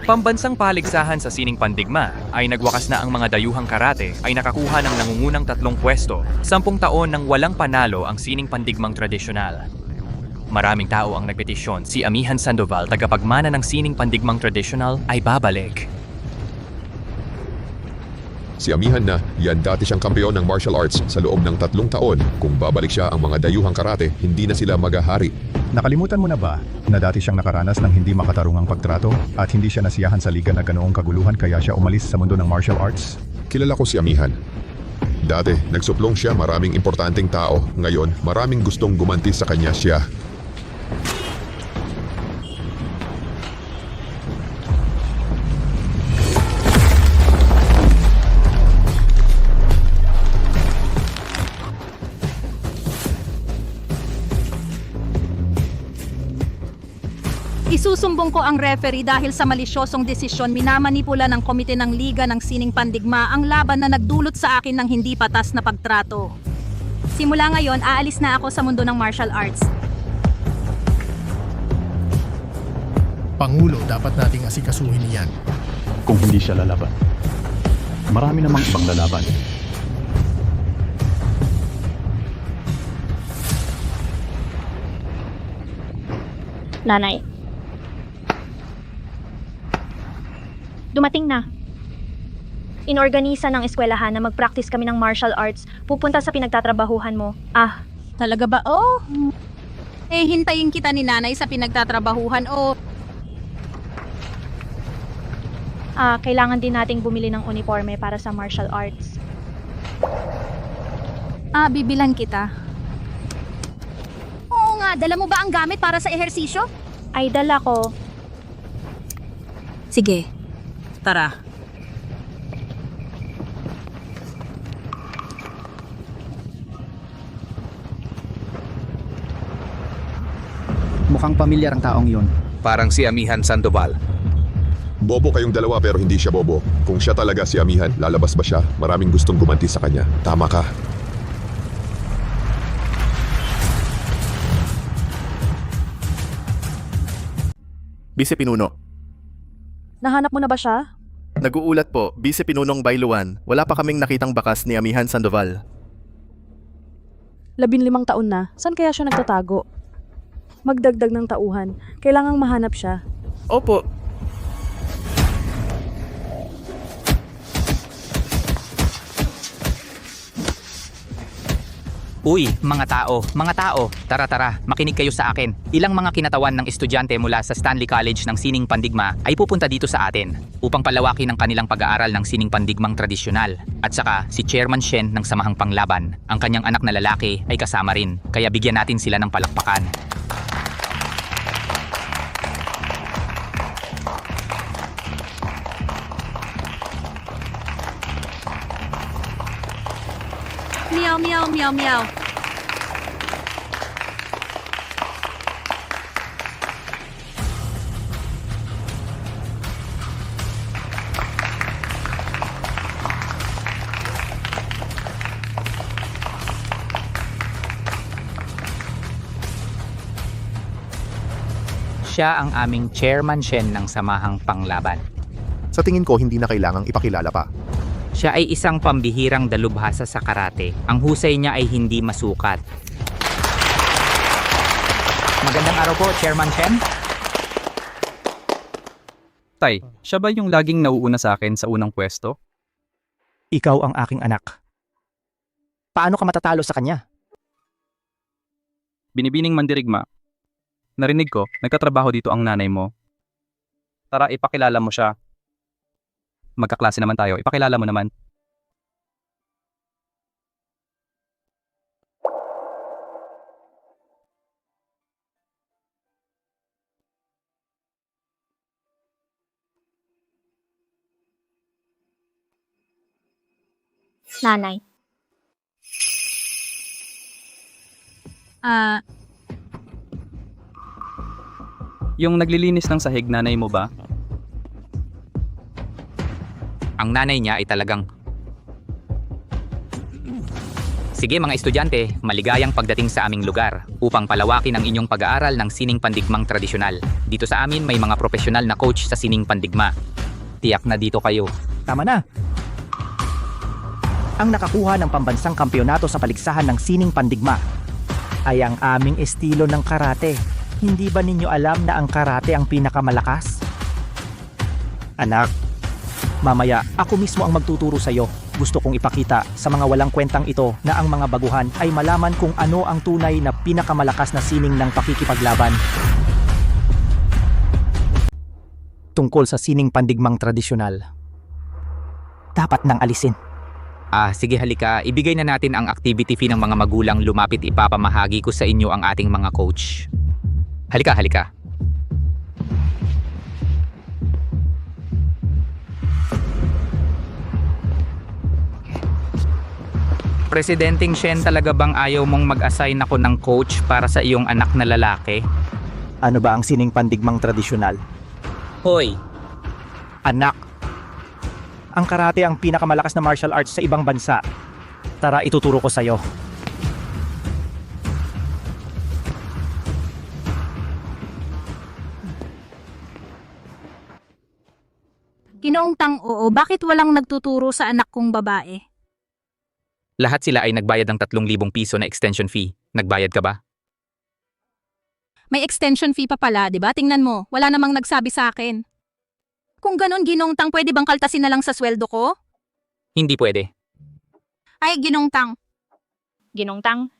Pambansang paligsahan sa sining pandigma ay nagwakas na ang mga dayuhang karate ay nakakuha ng nangungunang 3 pwesto, 10 taon nang walang panalo ang sining pandigmang tradisyonal. Maraming tao ang nagpetisyon si Amihan Sandoval, tagapagmana ng sining pandigmang tradisyonal, ay babalik. Si Amihan na, yan dati siyang kampeon ng martial arts sa loob ng 3 taon. Kung babalik siya ang mga dayuhang karate, hindi na sila magahari. Nakalimutan mo na ba na dati siyang nakaranas ng hindi makatarungang pagtrato at hindi siya nasiyahan sa liga na ganoong kaguluhan kaya siya umalis sa mundo ng martial arts? Kilala ko si Amihan. Dati, nagsuplong siya maraming importanteng tao. Ngayon, maraming gustong gumanti sa kanya siya. Isusumbong ko ang referee dahil sa malisyosong desisyon minamanipula ng komite ng Liga ng Sining Pandigma ang laban na nagdulot sa akin ng hindi patas na pagtrato. Simula ngayon, aalis na ako sa mundo ng martial arts. Pangulo, dapat nating asikasuhin yan. Kung hindi siya lalaban. Marami namang ibang lalaban. Nanay. Dumating na. Inorganisa ng eskwelahan na mag-practice kami ng martial arts pupunta sa pinagtatrabahuhan mo. Talaga ba? Oh! Hintayin kita ni nanay sa pinagtatrabahuhan o... Kailangan din nating bumili ng uniforme para sa martial arts. Bibilan kita. Oo nga, dala mo ba ang gamit para sa ehersisyo? Ay, dala ko. Sige. Tara. Mukhang pamilyar ang taong yun. Parang si Amihan Sandoval. Bobo kayong dalawa pero hindi siya bobo. Kung siya talaga si Amihan, lalabas ba siya? Maraming gustong gumanti sa kanya. Tama ka. Vice Pinuno. Nahanap mo na ba siya? Nag-uulat po, Vice Pinunong Bailuan, wala pa kaming nakitang bakas ni Amihan Sandoval. 15 taon na, saan kaya siya nagtatago? Magdagdag ng tauhan, kailangang mahanap siya. Opo. Uy, mga tao, tara, makinig kayo sa akin. Ilang mga kinatawan ng estudyante mula sa Stanley College ng Sining Pandigma ay pupunta dito sa atin upang palawakin ang kanilang pag-aaral ng sining pandigmang tradisyonal. At saka, si Chairman Shen ng Samahang Panglaban, ang kanyang anak na lalaki ay kasama rin, kaya bigyan natin sila ng palakpakan. Meow, meow, meow, meow. Siya ang aming Chairman Shen ng Samahang Panglaban. Sa tingin ko, hindi na kailangang ipakilala pa. Siya ay isang pambihirang dalubhasa sa karate. Ang husay niya ay hindi masukat. Magandang araw po, Chairman Shen. Tay, siya ba yung laging nauuna sa akin sa unang pwesto? Ikaw ang aking anak. Paano ka matatalo sa kanya? Binibining mandirigma. Narinig ko, nagtatrabaho dito ang nanay mo. Tara, ipakilala mo siya. Magkaklase naman tayo, ipakilala mo naman. Nanay. Yung naglilinis ng sahig, nanay mo ba? Ang nanay niya ay talagang Sige mga estudyante, maligayang pagdating sa aming lugar upang palawakin ang inyong pag-aaral ng sining pandigmang tradisyonal. Dito sa amin may mga profesional na coach sa sining pandigma. Tiyak na dito kayo. Tama na. Ang nakakuha ng pambansang kampyonato sa paligsahan ng sining pandigma ay ang aming estilo ng karate. Hindi ba ninyo alam na ang karate ang pinakamalakas? Anak, mamaya ako mismo ang magtuturo sa iyo. Gusto kong ipakita sa mga walang kwentang ito na ang mga baguhan ay malaman kung ano ang tunay na pinakamalakas na sining ng pakikipaglaban. Tungkol sa sining pandigmang tradisyonal, dapat nang alisin. Sige halika, ibigay na natin ang activity fee ng mga magulang lumapit ipapamahagi ko sa inyo ang ating mga coach. Halika, halika. Presidenteng Shen, talaga bang ayaw mong mag-assign ako ng coach para sa iyong anak na lalaki? Ano ba ang sining pandigmang tradisyonal? Hoy, Anak, ang karate ang pinakamalakas na martial arts sa ibang bansa. Tara, ituturo ko sa'yo. Ginoong Tang, oo, bakit walang nagtuturo sa anak kong babae? lahat sila ay nagbayad ng 3,000 piso na extension fee. Nagbayad ka ba? May extension fee pa pala, di ba? Tingnan mo, wala namang nagsabi sa akin. Kung ganon, Ginong Tang, pwede bang kaltasin na lang sa sweldo ko? Hindi pwede. Ay, Ginong Tang. Ginong Tang,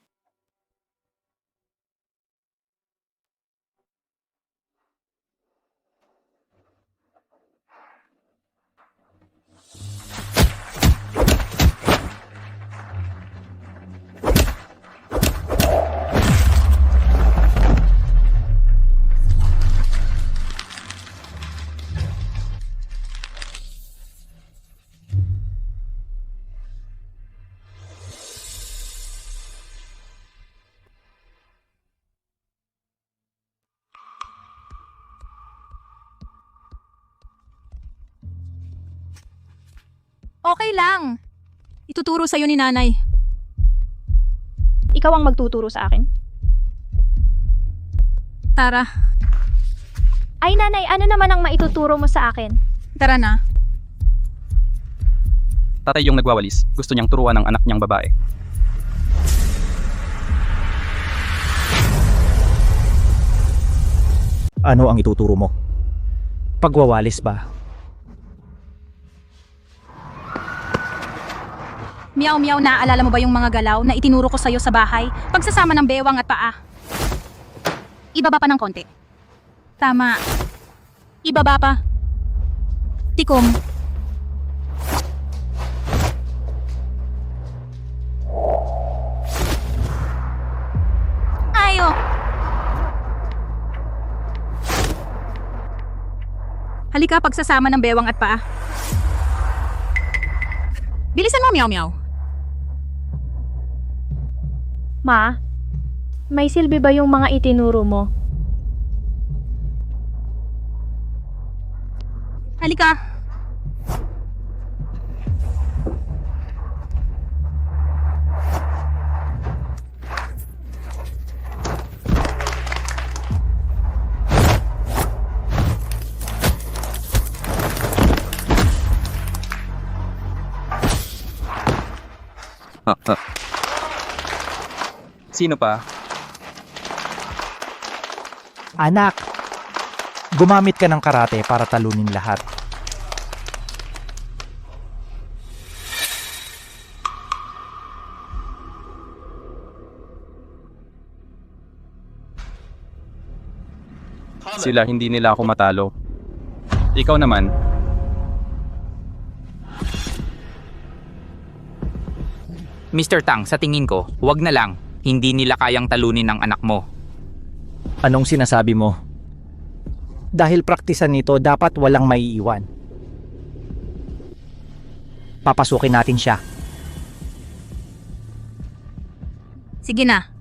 Okay lang. Ituturo sa'yo ni nanay. ikaw ang magtuturo sa akin. Tara, Ay nanay, ano naman ang maituturo mo sa akin? tara na. Tatay yung nagwawalis. Gusto niyang turuan ng anak niyang babae. Ano ang ituturo mo? Pagwawalis ba? Meow, naaalala mo ba yung mga galaw na itinuro ko sa'yo sa bahay? Pagsasama ng bewang at paa. Ibaba pa ng konti. Tama. Ibaba pa. Tikom. Ayo. Halika, pagsasama ng bewang at paa. Bilisan mo, meow. Ma, may silbi ba yung mga itinuro mo? Halika. Sino pa? Anak, gumamit ka ng karate para talunin lahat. Sila hindi nila ako matalo. Ikaw naman, Mr. Tang, sa tingin ko, wag na lang. Hindi nila kayang talunin ng anak mo. Anong sinasabi mo? Dahil praktisan nito, dapat walang maiiwan. Papasukin natin siya. Sige na.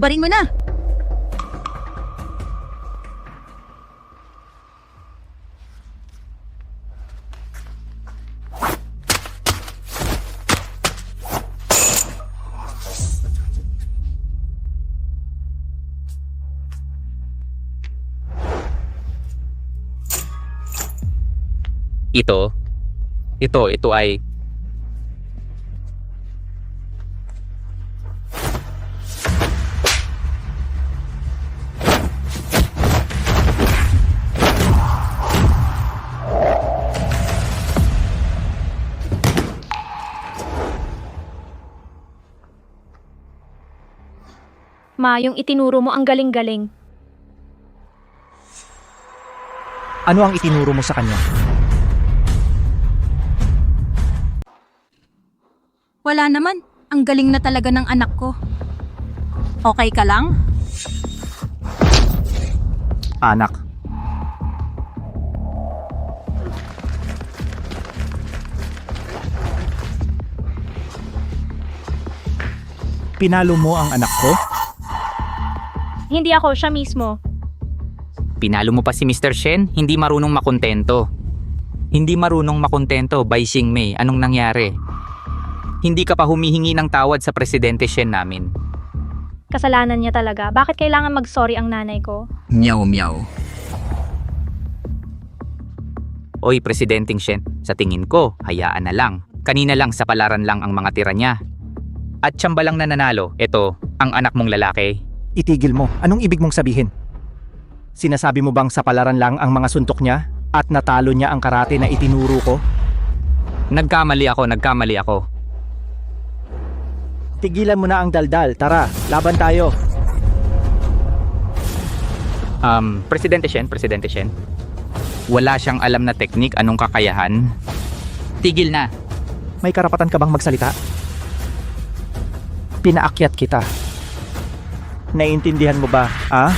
Hubarin mo na! Ito ay... Ma, yung itinuro mo ang galing-galing. Ano ang itinuro mo sa kanya? Wala naman. Ang galing na talaga ng anak ko. Okay ka lang? Anak. Pinalo mo ang anak ko? Hindi ako, siya mismo. Pinalo mo pa si Mr. Shen, hindi marunong makontento. Hindi marunong makontento, Bai Xingmei, anong nangyari? Hindi ka pa humihingi ng tawad sa Presidente Shen namin. Kasalanan niya talaga. Bakit kailangan mag-sorry ang nanay ko? Meow meow. Oy, Presidenteng Shen, sa tingin ko, hayaan na lang. Kanina lang sa palaran lang ang mga tira niya. At tsamba lang na nanalo, ito, ang anak mong lalaki. Itigil mo. Anong ibig mong sabihin? Sinasabi mo bang sa palaran lang ang mga suntok niya at natalo niya ang karate na itinuro ko? Nagkamali ako. Tigilan mo na ang daldal. Tara, laban tayo. Presidente Shen. Wala siyang alam na teknik, anong kakayahan? Tigil na. May karapatan ka bang magsalita? Pinaakyat kita. Naiintindihan mo ba, ah?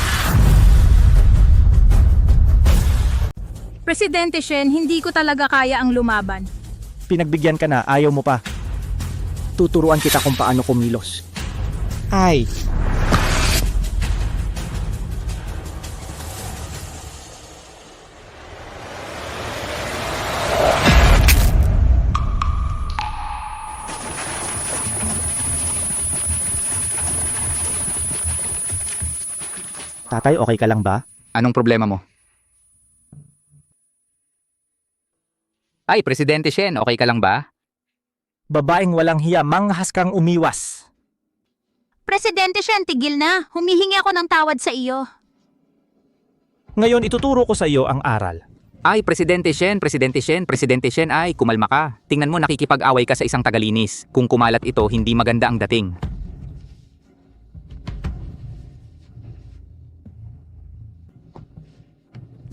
Presidente Shen, hindi ko talaga kaya ang lumaban. Pinagbigyan ka na, ayaw mo pa. Tuturuan kita kung paano kumilos. Ay. Tatay, okay ka lang ba? Anong problema mo? Ay, Presidente Shen, okay ka lang ba? Babaeng walang hiya, manghas kang umiwas. Presidente Shen, tigil na. Humihingi ako ng tawad sa iyo. Ngayon ituturo ko sa iyo ang aral. Ay, Presidente Shen, ay, kumalma ka. Tingnan mo, nakikipag-away ka sa isang tagalinis. Kung kumalat ito, hindi maganda ang dating.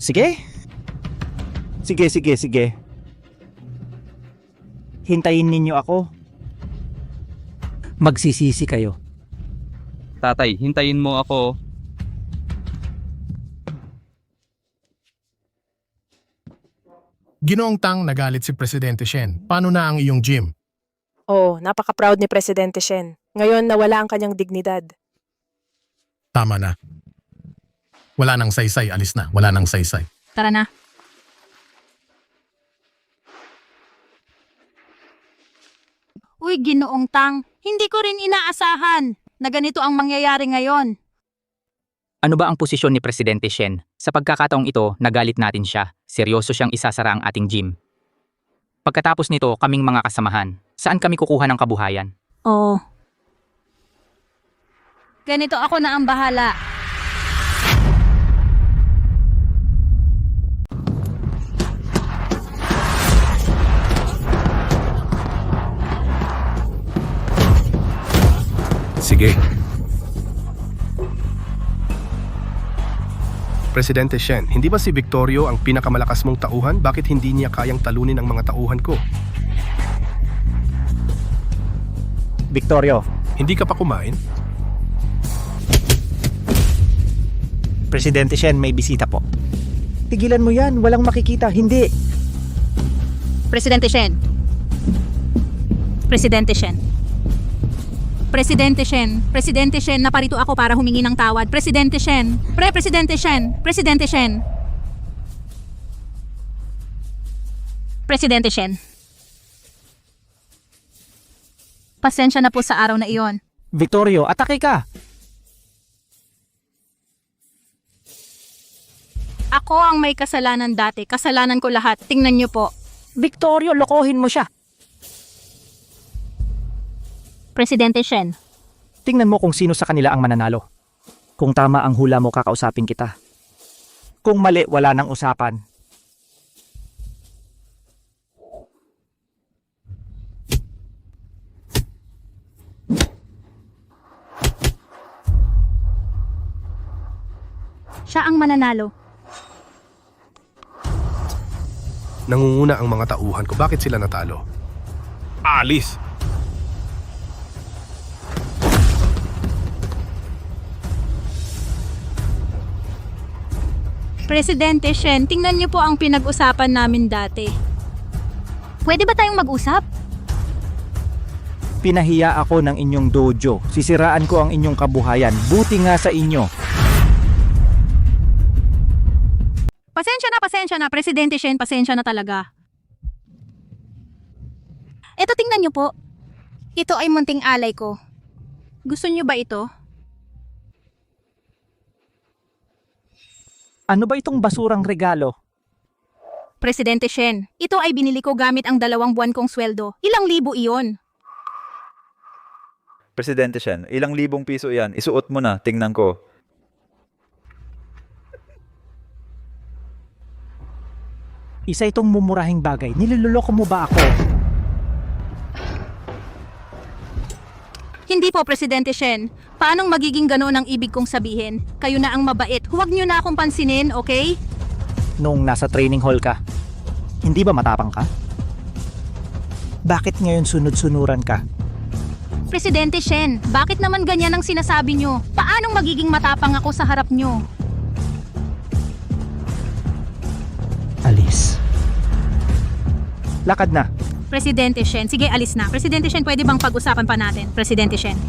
Sige. Sige. Hintayin ninyo ako. Magsisisi kayo. Tatay, hintayin mo ako. Ginoong Tang, nagalit si Presidente Shen. Paano na ang iyong gym? Oh, napaka-proud ni Presidente Shen. Ngayon nawala ang kanyang dignidad. Tama na. Wala nang saysay, alis na. Wala nang saysay. Tara na. Uy, Ginoong Tang, hindi ko rin inaasahan na ganito ang mangyayari ngayon. Ano ba ang posisyon ni Presidente Shen? Sa pagkakataong ito, nagalit natin siya. Seryoso siyang isasara ang ating gym. Pagkatapos nito, kaming mga kasamahan. Saan kami kukuha ng kabuhayan? Oo. Ganito, ako na ang bahala. Sige. Presidente Shen, hindi ba si Victorio ang pinakamalakas mong tauhan? Bakit hindi niya kayang talunin ang mga tauhan ko? Victorio, Hindi ka pa kumain? Presidente Shen, may bisita po. Tigilan mo yan, walang makikita, hindi. Presidente Shen. Presidente Shen, naparito ako para humingi ng tawad. Presidente Shen, Presidente Shen. Presidente Shen. Pasensya na po sa araw na iyon. Victorio, atake ka! Ako ang may kasalanan dati. Kasalanan ko lahat. Tingnan niyo po. Victorio, lokohin mo siya. Presidente Shen. Tingnan mo kung sino sa kanila ang mananalo. Kung tama ang hula mo, kakausapin kita. Kung mali, wala nang usapan. Siya ang mananalo. Nangunguna ang mga tauhan ko. Bakit sila natalo? Alis! Presidente Shen, tingnan niyo po ang pinag-usapan namin dati. Pwede ba tayong mag-usap? Pinahiya ako ng inyong dojo. Sisiraan ko ang inyong kabuhayan. Buti nga sa inyo. Pasensya na, Presidente Shen, pasensya na talaga. Eto, tingnan niyo po. Ito ay munting alay ko. Gusto niyo ba ito? Ano ba itong basurang regalo? Presidente Shen, ito ay binili ko gamit ang 2 buwan kong sweldo. Ilang libo iyon? Presidente Shen, ilang libong piso yan? Isuot mo na, tingnan ko. Isa itong mumurahing bagay. Niloloko mo ba ako? Hindi po, Presidente Shen. Paanong magiging gano'n ang ibig kong sabihin? Kayo na ang mabait. Huwag niyo na akong pansinin, okay? Nung nasa training hall ka, hindi ba matapang ka? Bakit ngayon sunod-sunuran ka? Presidente Shen, bakit naman ganyan ang sinasabi niyo? Paanong magiging matapang ako sa harap niyo? Alis. Lakad na. Presidente Shen, sige alis na. Presidente Shen, pwede bang pag-usapan pa natin? Presidente Shen.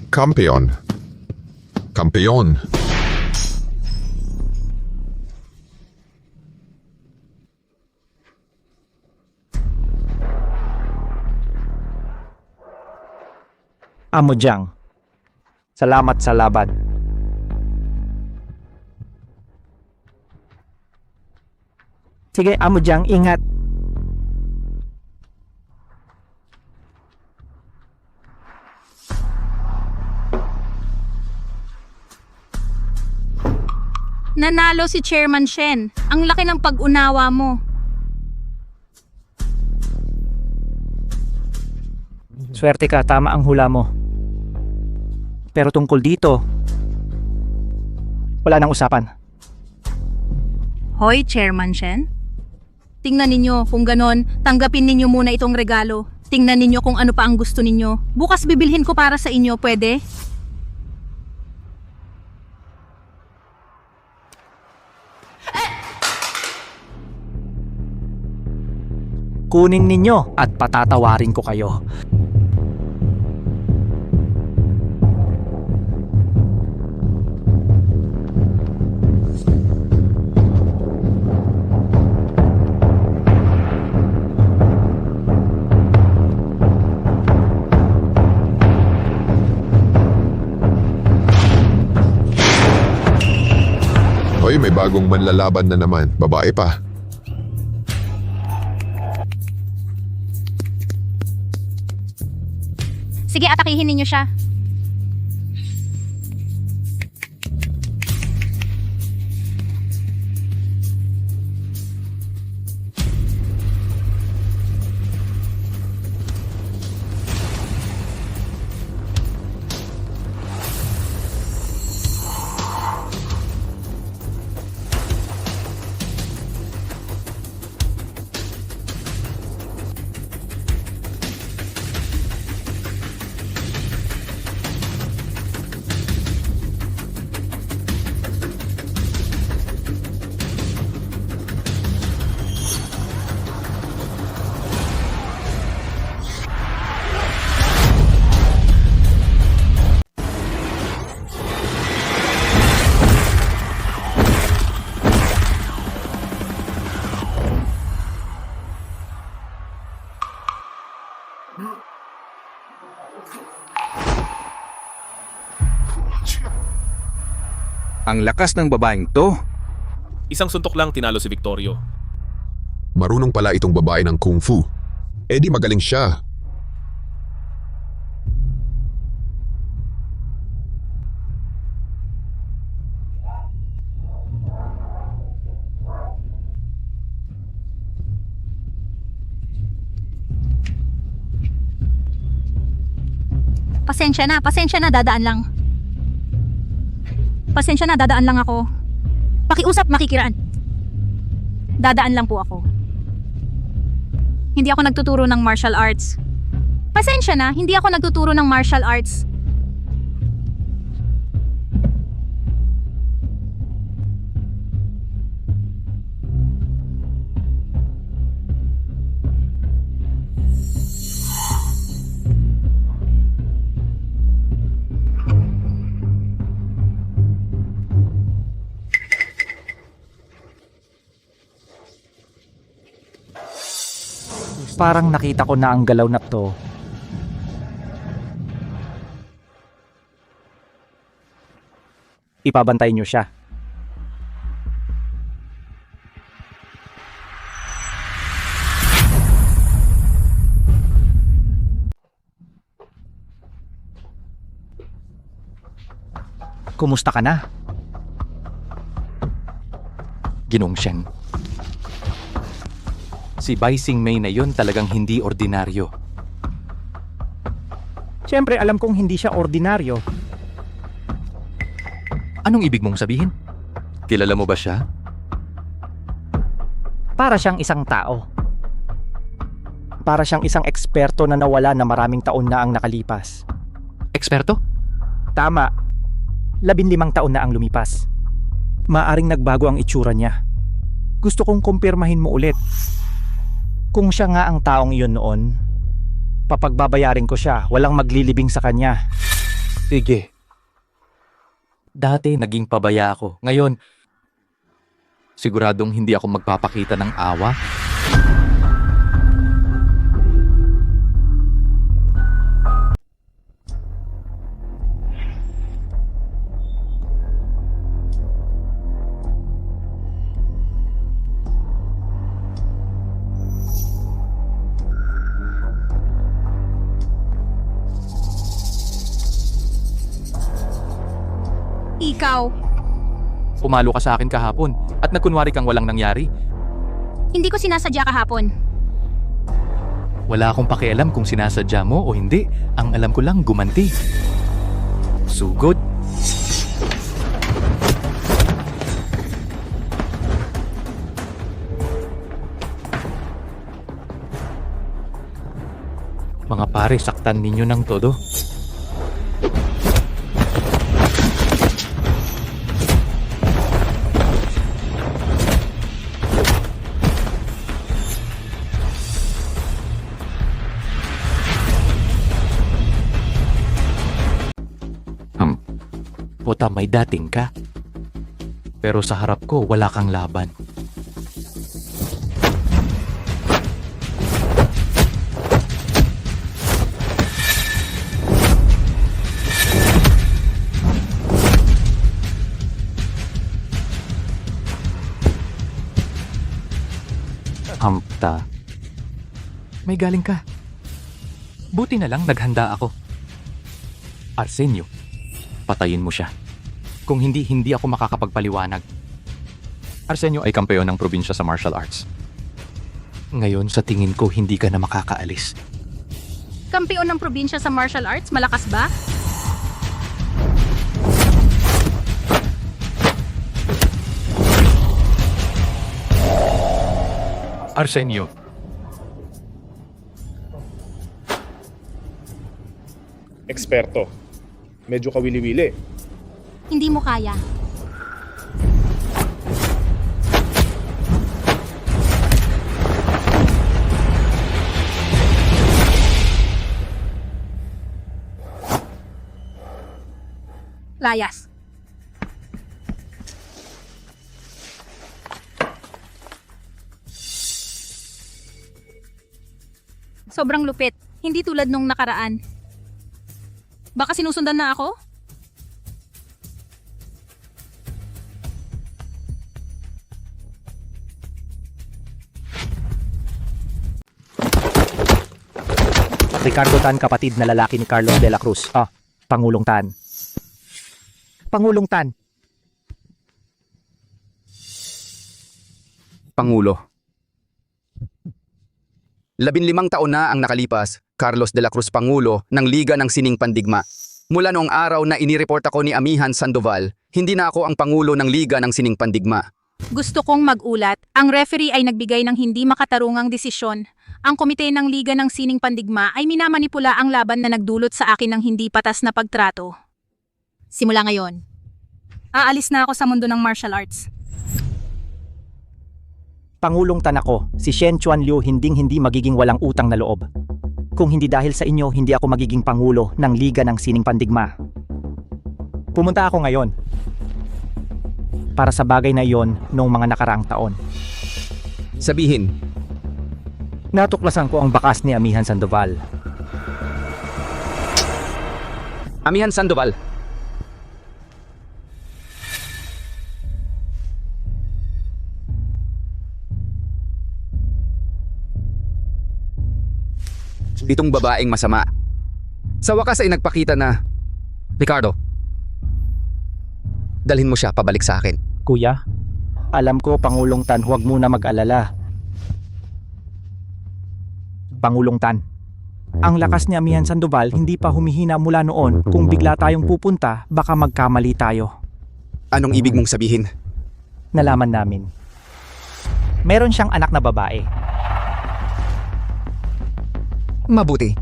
Kampeon. Kampeon. Amo Jiang. Salamat sa laban. Sige, Amo Jiang, ingat. Nanalo si Chairman Shen. Ang laki ng pag-unawa mo. Swerte ka, tama ang hula mo. Pero tungkol dito, wala nang usapan. Hoy, Chairman Shen. Tingnan ninyo, kung ganon, tanggapin ninyo muna itong regalo. Tingnan ninyo kung ano pa ang gusto ninyo. Bukas bibilhin ko para sa inyo, pwede? Kunin ninyo at patatawarin ko kayo. Hoy, may bagong manlalaban na naman. Babae pa. Sige, atakihin ninyo siya. Ang lakas ng babaeng to. Isang suntok lang tinalo si Victorio. Marunong pala itong babae ng kung fu. Eh di magaling siya. Pasensya na, dadaan lang. Pasensya na, dadaan lang ako. Pakiusap, makikiraan. Dadaan lang po ako. Hindi ako nagtuturo ng martial arts. Pasensya na, hindi ako nagtuturo ng martial arts. Parang nakita ko na ang galaw na to. Ipabantay niyo siya. Kumusta ka na? Ginoong Shen. Si Bai Xingmei na yon talagang hindi ordinaryo. Siyempre alam kong hindi siya ordinaryo. Anong ibig mong sabihin? Kilala mo ba siya? Para siyang isang tao. Para siyang isang eksperto na nawala na maraming taon na ang nakalipas. Eksperto? Tama. 15 taon na ang lumipas. Maaring nagbago ang itsura niya. Gusto kong kumpirmahin mo ulit. Kung siya nga ang taong iyon noon, papagbabayarin ko siya. Walang maglilibing sa kanya. Sige. Dati naging pabaya ako. Ngayon, siguradong hindi ako magpapakita ng awa. Ikaw, Pumalo ka sa akin kahapon at nagkunwari kang walang nangyari. hindi ko sinasadya kahapon. Wala akong pakialam kung sinasadya mo o hindi. Ang alam ko lang gumanti. Sugod. Mga pare, saktan ninyo ng todo. Puta, may dating ka. Pero sa harap ko, wala kang laban. Hamta. May galing ka. Buti na lang naghanda ako. Arsenio, patayin mo siya. Kung hindi ako makakapagpaliwanag. Arsenio ay kampeon ng probinsya sa martial arts. Ngayon, sa tingin ko, hindi ka na makakaalis. Kampeon ng probinsya sa martial arts, malakas ba? Arsenio. Eksperto. Medyo kawili-wili. Hindi mo kaya. Layas. Sobrang lupit. Hindi tulad nung nakaraan. Baka sinusundan na ako? Ricardo Tan, kapatid na lalaki ni Carlos de la Cruz. Pangulong Tan. Pangulong Tan. Pangulo. 15 taon na ang nakalipas, Carlos de la Cruz Pangulo ng Liga ng Sining Pandigma. Mula noong araw na inireport ako ni Amihan Sandoval, hindi na ako ang Pangulo ng Liga ng Sining Pandigma. Gusto kong mag-ulat, ang referee ay nagbigay ng hindi makatarungang desisyon. Ang komite ng Liga ng Sining Pandigma ay minamanipula ang laban na nagdulot sa akin ng hindi patas na pagtrato. Simula ngayon, aalis na ako sa mundo ng martial arts. Pangulong Tan ako, si Shen Chuan Liu hindi magiging walang utang na loob. Kung hindi dahil sa inyo, hindi ako magiging Pangulo ng Liga ng Sining Pandigma. Pumunta ako ngayon para sa bagay na iyon noong mga nakaraang taon. Sabihin, Natuklasan ko ang bakas ni Amihan Sandoval. Amihan Sandoval, itong babaeng masama. Sa wakas ay nagpakita na, Ricardo, dalhin mo siya pabalik sa akin. Kuya, alam ko Pangulong Tan, huwag muna mag-alala. Pangulong Tan, ang lakas ni Amihan Sandoval hindi pa humihina mula noon. Kung bigla tayong pupunta, baka magkamali tayo. Anong ibig mong sabihin? Nalaman namin. Meron siyang anak na babae. Mabuti.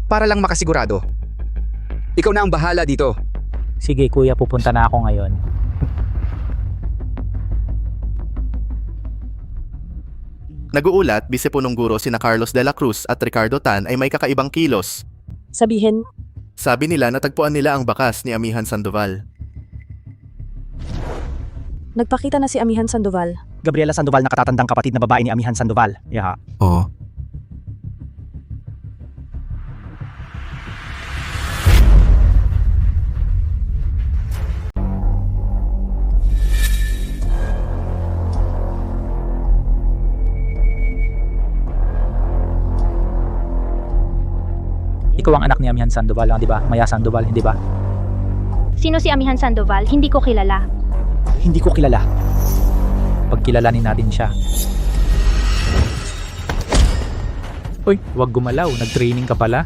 Para lang makasigurado. Ikaw na ang bahala dito. Sige kuya, pupunta na ako ngayon. Nag-uulat, Bisepunong Guro sina Carlos de la Cruz at Ricardo Tan ay may kakaibang kilos. Sabihin, Sabi nila natagpuan nila ang bakas ni Amihan Sandoval. nagpakita na si Amihan Sandoval. Gabriela Sandoval, nakatatandang kapatid na babae ni Amihan Sandoval. Yeah. Oo. Ikaw ang anak ni Amihan Sandoval, di ba? Maya Sandoval, hindi ba? Sino si Amihan Sandoval? Hindi ko kilala. Hindi ko kilala. Pagkilalanin natin siya. Uy, wag gumalaw. Nag-training ka pala.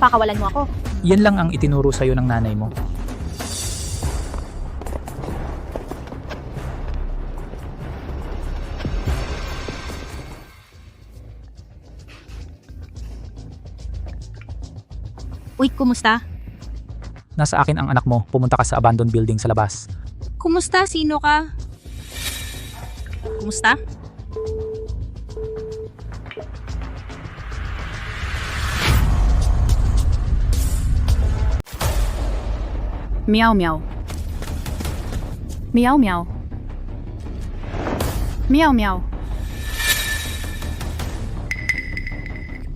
Pakawalan mo ako. Yan lang ang itinuro sa'yo ng nanay mo. Uy, kumusta? Nasa akin ang anak mo. Pumunta ka sa abandoned building sa labas. Kumusta? Sino ka? Kumusta? Meow meow. Meow meow. Meow meow.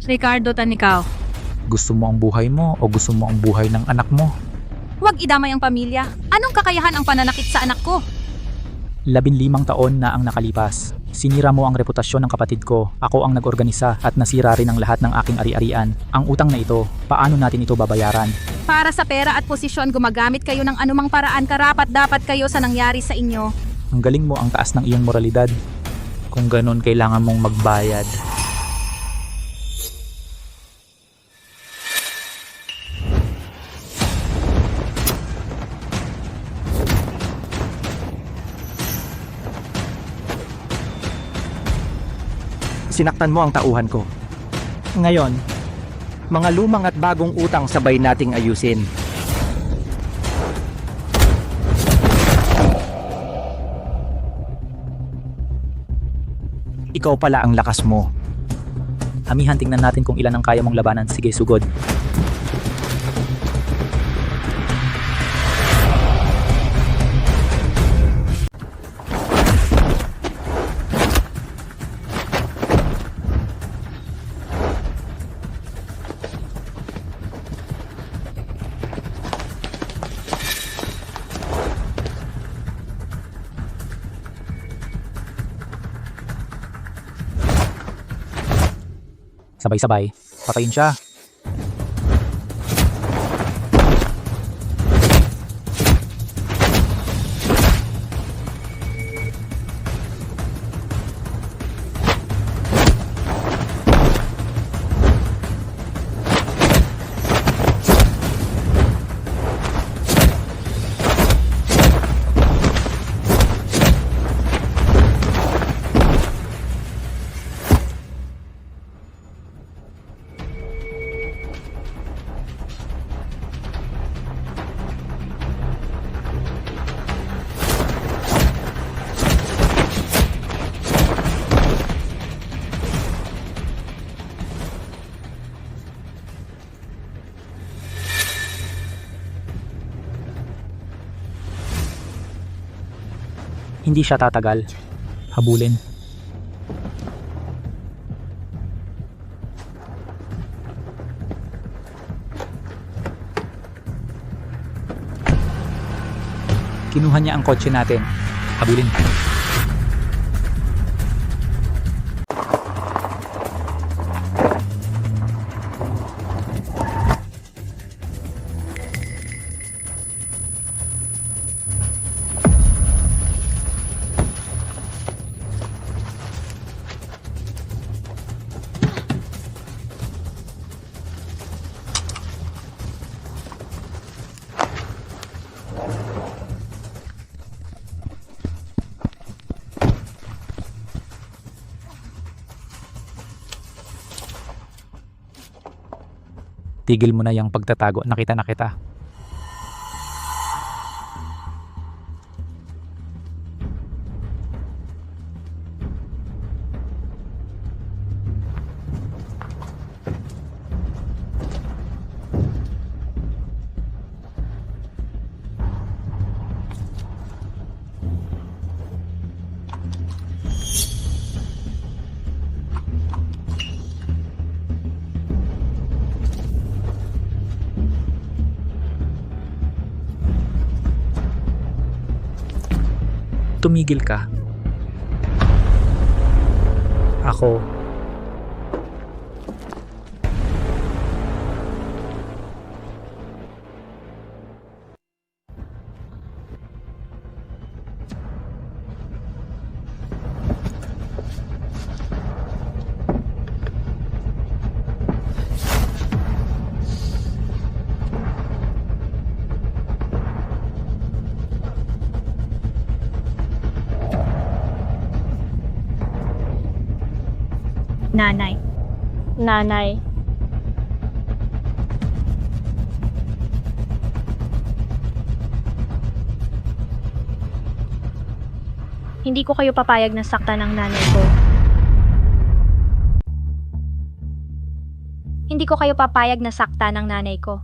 Ricardo Tan, ikaw. Gusto mo ang buhay mo o gusto mo ang buhay ng anak mo? Huwag idamay ang pamilya. Anong kakayahan ang pananakit sa anak ko? 15 taon na ang nakalipas. Sinira mo ang reputasyon ng kapatid ko. Ako ang nag-organisa at nasira rin ang lahat ng aking ari-arian. Ang utang na ito, paano natin ito babayaran? Para sa pera at posisyon, gumagamit kayo ng anumang paraan, karapat-dapat kayo sa nangyari sa inyo. Ang galing mo, ang taas ng iyong moralidad. Kung ganun, kailangan mong magbayad. Sinaktan mo ang tauhan ko. Ngayon, mga lumang at bagong utang sabay nating ayusin. Ikaw pala ang lakas mo. Amihan, tingnan natin kung ilan ang kaya mong labanan. Sige, sugod. Sabay-sabay, patayin siya. Hindi siya tatagal. Habulin. Kinuha niya ang kotse natin. Habulin. Tigil mo na yung pagtatago. Nakita na kita. Tumigil ka. Ako. Nanay. Nanay. Hindi ko kayo papayag na saktan ng nanay ko. Hindi ko kayo papayag na saktan ng nanay ko.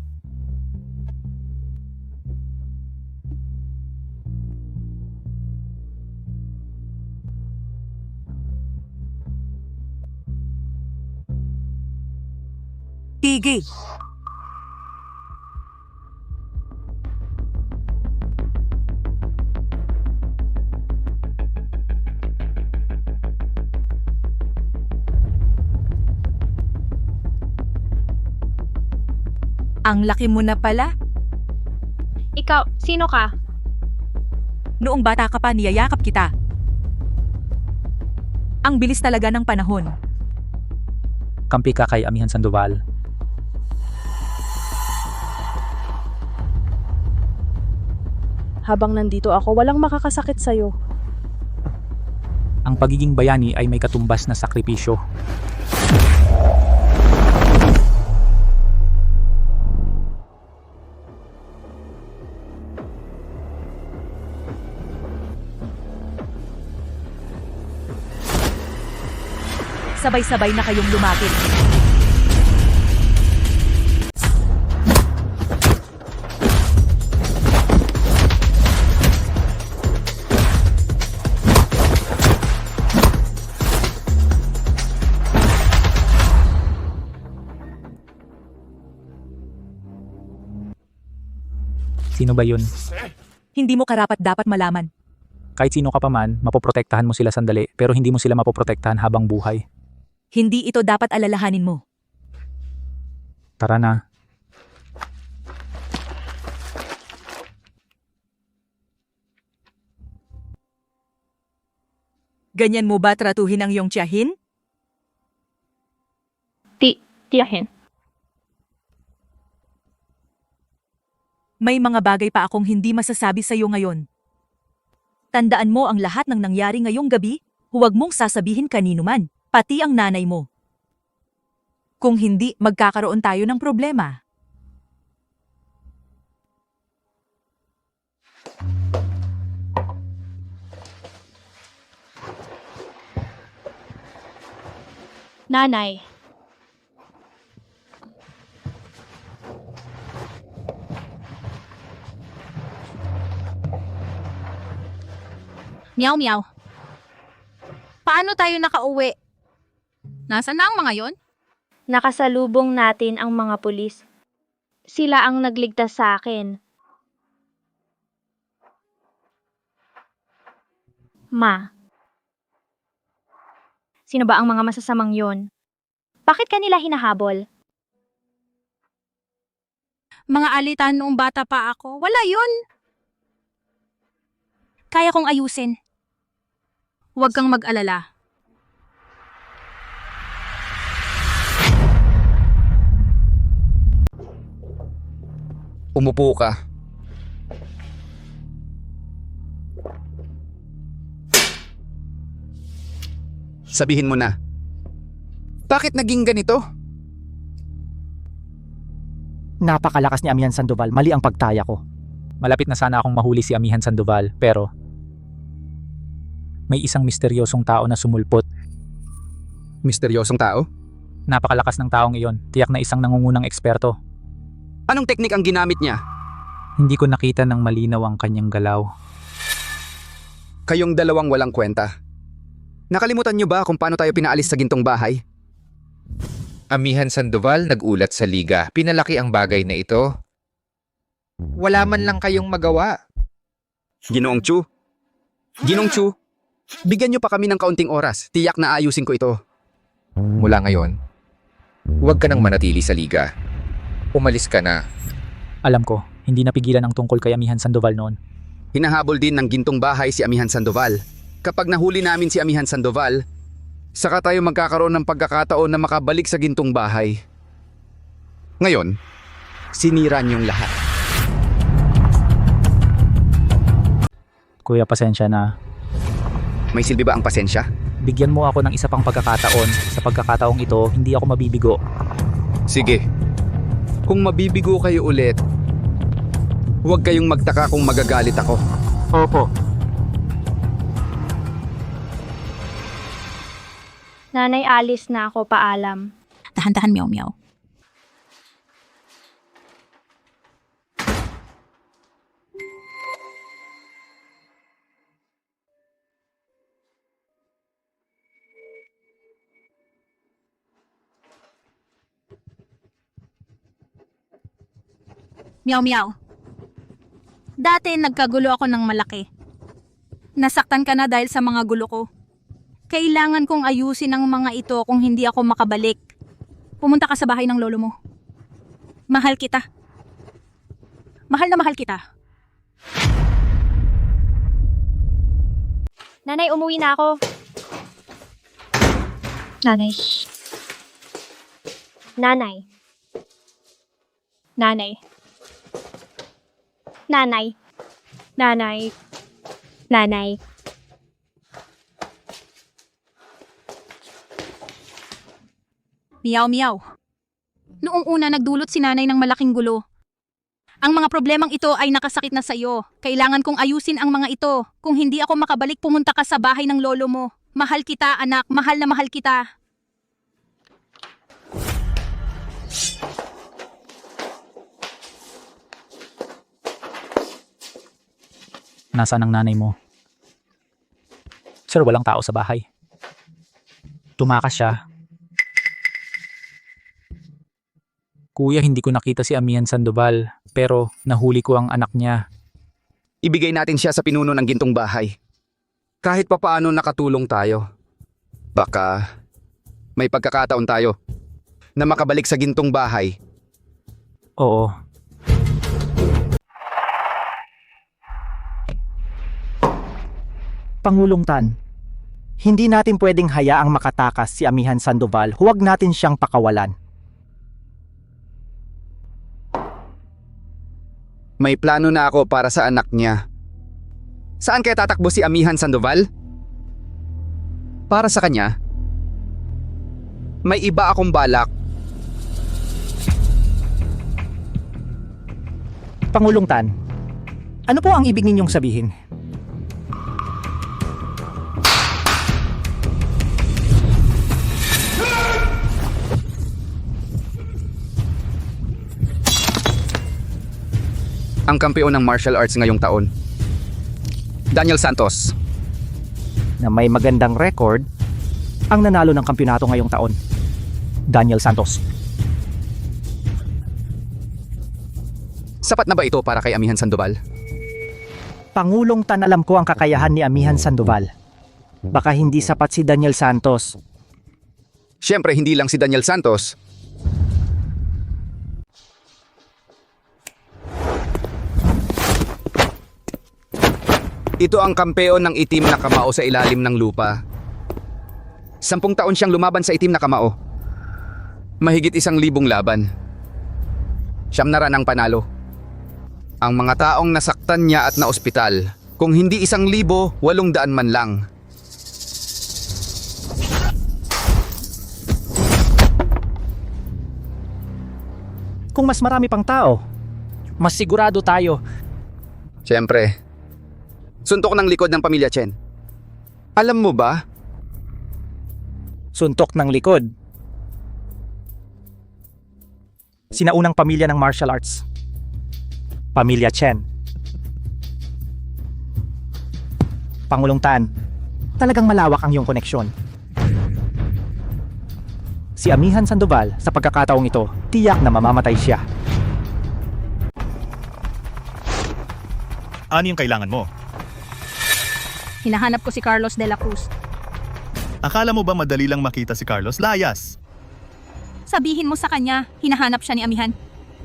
Tigil! Ang laki mo na pala. Ikaw, sino ka? Noong bata ka pa, niyayakap kita. Ang bilis talaga ng panahon. Kampi ka kay Amihan Sandoval. Habang nandito ako, walang makakasakit sa'yo. Ang pagiging bayani ay may katumbas na sakripisyo. Sabay-sabay na kayong lumapit. Sino ba yun? Hindi mo karapat-dapat malaman. Kahit sino ka pa man, mapoprotektahan mo sila sandali, pero hindi mo sila mapoprotektahan habang buhay. Hindi ito dapat alalahanin mo. Tara na. Ganyan mo ba tratuhin ang iyong tiyahin? Tiyahin. May mga bagay pa akong hindi masasabi sa iyo ngayon. Tandaan mo ang lahat ng nangyari ngayong gabi, huwag mong sasabihin kanino man, pati ang nanay mo. Kung hindi, magkakaroon tayo ng problema. Nanay. Meow meow. Paano tayo nakauwi? Nasaan na ang mga yon? Nakasalubong natin ang mga pulis. Sila ang nagligtas sa akin. Ma. Sino ba ang mga masasamang yon? Bakit kanila hinahabol? Mga alitan noong bata pa ako. Wala yon. Kaya kong ayusin. Huwag kang mag-alala. Umupo ka. Sabihin mo na. Bakit naging ganito? Napakalakas ni Amihan Sandoval, mali ang pagtaya ko. Malapit na sana akong mahuli si Amihan Sandoval, pero may isang misteryosong tao na sumulpot. Misteryosong tao? Napakalakas ng taong iyon, tiyak na isang nangungunang eksperto. Anong teknik ang ginamit niya? Hindi ko nakita ng malinaw ang kanyang galaw. Kayong dalawang walang kwenta. Nakalimutan niyo ba kung paano tayo pinaalis sa gintong bahay? Amihan Sandoval nagulat sa liga. Pinalaki ang bagay na ito. Wala man lang kayong magawa. Ginoong Chu. Ginong Chu, bigyan niyo pa kami ng kaunting oras. Tiyak na ayusin ko ito. Mula ngayon, huwag ka nang manatili sa liga. Umalis ka na. Alam ko, hindi napigilan ang tungkol kay Amihan Sandoval noon. Hinahabol din ng gintong bahay si Amihan Sandoval. Kapag nahuli namin si Amihan Sandoval, saka tayo magkakaroon ng pagkakataon na makabalik sa gintong bahay. Ngayon, sinira niyong lahat. Kuya, pasensya na. May silbi ba ang pasensya? Bigyan mo ako ng isa pang pagkakataon. Sa pagkakataong ito, hindi ako mabibigo. Sige. Kung mabibigo kayo ulit, huwag kayong magtaka kung magagalit ako. Opo. Nanay, alis na ako, paalam. Dahan-dahan, meow meow. Meow meow. Dati nagkagulo ako ng malaki. Nasaktan ka na dahil sa mga gulo ko. Kailangan kong ayusin ang mga ito kung hindi ako makabalik. Pumunta ka sa bahay ng lolo mo. Mahal kita. Mahal na mahal kita. Nanay, umuwi na ako. Nanay. Nanay. Nanay. Nanay. Nanay. Nanay. Meow meow. Noong una nagdulot si nanay ng malaking gulo. Ang mga problemang ito ay nakasakit na sa iyo. Kailangan kong ayusin ang mga ito. Kung hindi ako makabalik, pumunta ka sa bahay ng lolo mo. Mahal kita, anak. Mahal na mahal kita. Nasaan ang nanay mo? Sir, walang tao sa bahay. Tumakas siya. Kuya, hindi ko nakita si Amihan Sandoval, pero nahuli ko ang anak niya. Ibigay natin siya sa pinuno ng gintong bahay. Kahit papaano nakatulong tayo. Baka may pagkakataon tayo na makabalik sa gintong bahay Oo. Pangulong Tan, hindi natin pwedeng hayaang makatakas si Amihan Sandoval. Huwag natin siyang pakawalan. May plano na ako para sa anak niya. Saan kaya tatakbo si Amihan Sandoval? Para sa kanya, may iba akong balak. Pangulong Tan, ano po ang ibig ninyong sabihin? Ang kampeon ng martial arts ngayong taon, Daniel Santos. Na may magandang record, ang nanalo ng kampiyonato ngayong taon, Daniel Santos. Sapat na ba ito para kay Amihan Sandoval? Pangulong Tan, alam ko ang kakayahan ni Amihan Sandoval. Baka hindi sapat si Daniel Santos. Siyempre, hindi lang si Daniel Santos. Ito ang kampeon ng itim na kamao sa ilalim ng lupa. 10 taon siyang lumaban sa itim na kamao. Mahigit 1,000 laban. Siyam na ranang panalo. Ang mga taong nasaktan niya at naospital, kung hindi 1,000, 800 man lang. Kung mas marami pang tao, mas sigurado tayo. Siyempre, suntok ng likod ng pamilya Chen. Alam mo ba? Suntok ng likod. Sinaunang pamilya ng martial arts. Pamilya Chen. Pangulong Tan, talagang malawak ang iyong koneksyon. Si Amihan Sandoval, sa pagkakataong ito, tiyak na mamamatay siya. Ano yung kailangan mo? Hinahanap ko si Carlos de la Cruz. Akala mo ba madali lang makita si Carlos? Layas! Sabihin mo sa kanya, hinahanap siya ni Amihan.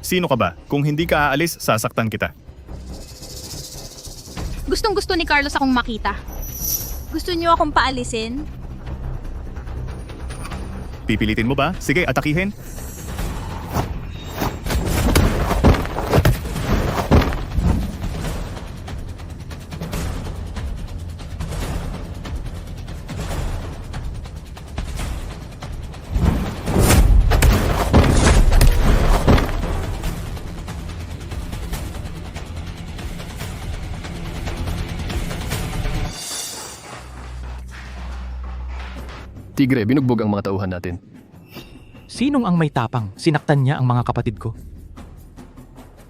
Sino ka ba? Kung hindi ka aalis, sasaktan kita. Gustong-gusto ni Carlos akong makita. Gusto niyo akong paalisin? Pipilitin mo ba? Sige, atakihin. Tigre, binugbog ang mga tauhan natin. Sinong ang may tapang? Sinaktan niya ang mga kapatid ko.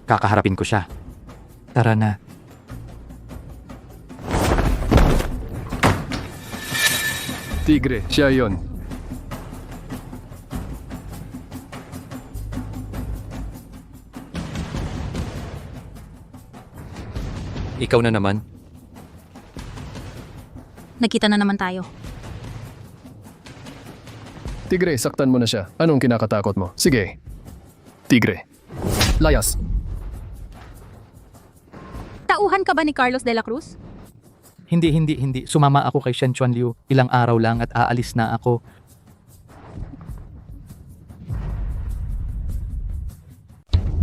Kakaharapin ko siya. Tara na. Tigre, siya yon. Ikaw na naman. Nakita na naman tayo. Tigre, saktan mo na siya. Anong kinakatakot mo? Sige. Tigre. Layas. Tauhan ka ba ni Carlos de la Cruz? Hindi. Sumama ako kay Shen Chuan Liu. Ilang araw lang at aalis na ako.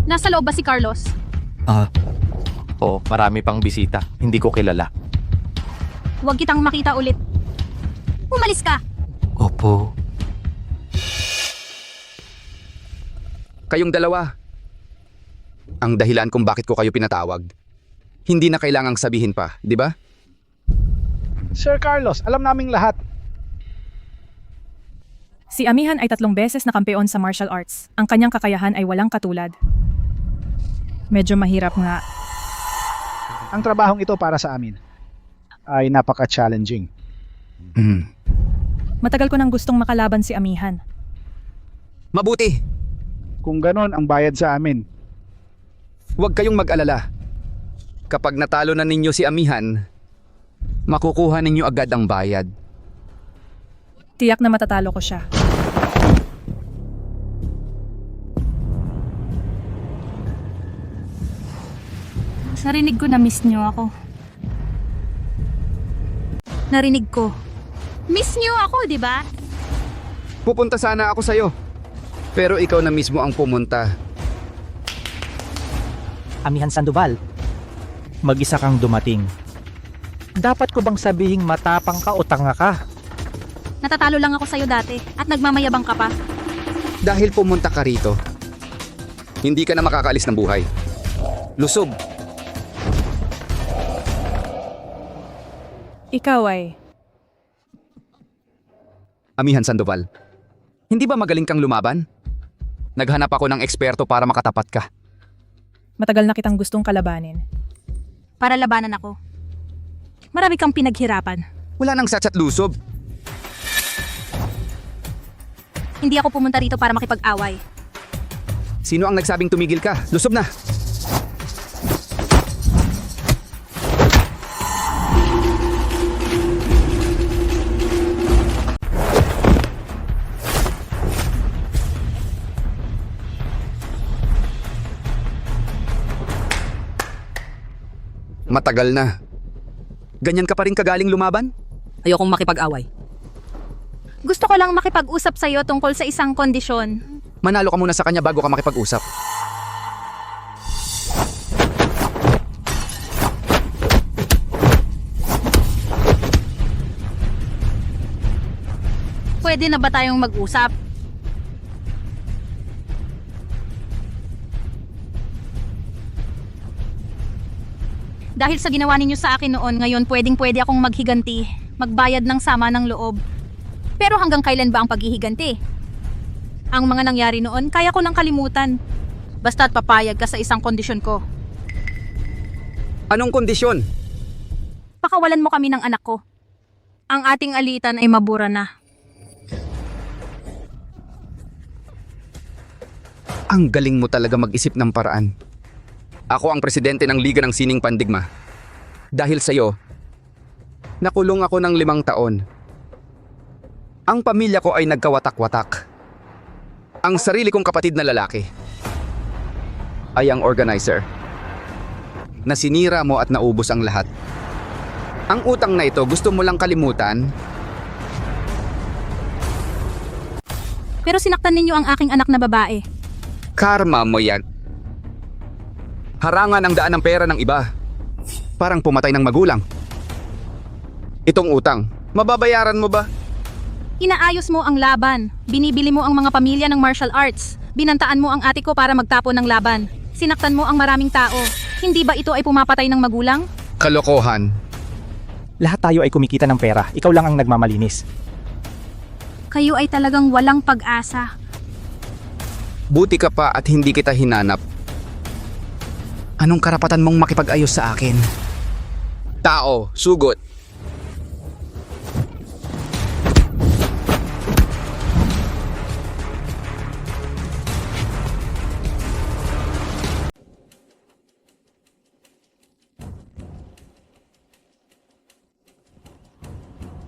Nasa loob ba si Carlos? Oo, marami pang bisita. Hindi ko kilala. Huwag kitang makita ulit. Umalis ka! Opo. Kayong dalawa. Ang dahilan kung bakit ko kayo pinatawag. Hindi na kailangang sabihin pa, di ba? Sir Carlos, alam naming lahat. Si Amihan ay 3 beses na kampeon sa martial arts. Ang kanyang kakayahan ay walang katulad. Medyo mahirap nga. Ang trabahong ito para sa amin ay napaka-challenging. Matagal ko nang gustong makalaban si Amihan. Mabuti. Kung ganon ang bayad sa amin. Huwag kayong mag-alala. Kapag natalo na ninyo si Amihan, makukuha ninyo agad ang bayad. Tiyak na matatalo ko siya. Narinig ko na miss niyo ako. Narinig ko. Miss niyo ako, di ba? Pupunta sana ako sa'yo. Pero ikaw na mismo ang pumunta. Amihan Sandoval, mag-isa kang dumating. Dapat ko bang sabihing matapang ka o tanga ka? Natatalo lang ako sa'yo dati at nagmamayabang ka pa. Dahil pumunta ka rito, hindi ka na makakaalis ng buhay. Lusob. Ikaw ay... Amihan Sandoval, hindi ba magaling kang lumaban? Naghanap ako ng eksperto para makatapat ka. Matagal na kitang gustong kalabanin. Para labanan ako. Marami kang pinaghirapan. Wala nang satsat lusob. Hindi ako pumunta rito para makipag-away. Sino ang nagsabing tumigil ka? Lusob na! Matagal na. Ganyan ka pa rin kagaling lumaban? Ayokong makipag-away. Gusto ko lang makipag-usap sa'yo tungkol sa isang kondisyon. Manalo ka muna sa kanya bago ka makipag-usap. Pwede na ba tayong mag-usap? Dahil sa ginawa ninyo sa akin noon, ngayon pwede akong maghiganti, magbayad ng sama ng loob. Pero hanggang kailan ba ang paghihiganti? Ang mga nangyari noon, kaya ko lang kalimutan. Basta't papayag ka sa isang kondisyon ko. Anong kondisyon? Pakawalan mo kami ng anak ko. Ang ating alitan ay mabura na. Ang galing mo talaga mag-isip ng paraan. Ako ang presidente ng Liga ng Sining Pandigma. Dahil sa'yo, nakulong ako ng 5 taon. Ang pamilya ko ay nagkawatak-watak. Ang sarili kong kapatid na lalaki ay ang organizer. Na sinira mo at naubos ang lahat. Ang utang na ito gusto mo lang kalimutan? Pero sinaktan ninyo ang aking anak na babae. Karma mo yan. Harangan ang daan ng pera ng iba. Parang pumatay ng magulang. Itong utang, mababayaran mo ba? Inaayos mo ang laban. Binibili mo ang mga pamilya ng martial arts. Binantaan mo ang ate ko para magtapon ng laban. Sinaktan mo ang maraming tao. Hindi ba ito ay pumapatay ng magulang? Kalokohan. Lahat tayo ay kumikita ng pera, ikaw lang ang nagmamalinis. Kayo ay talagang walang pag-asa. Buti ka pa at hindi kita hinanap. Anong karapatan mong makipag-ayos sa akin? Tao, sugot.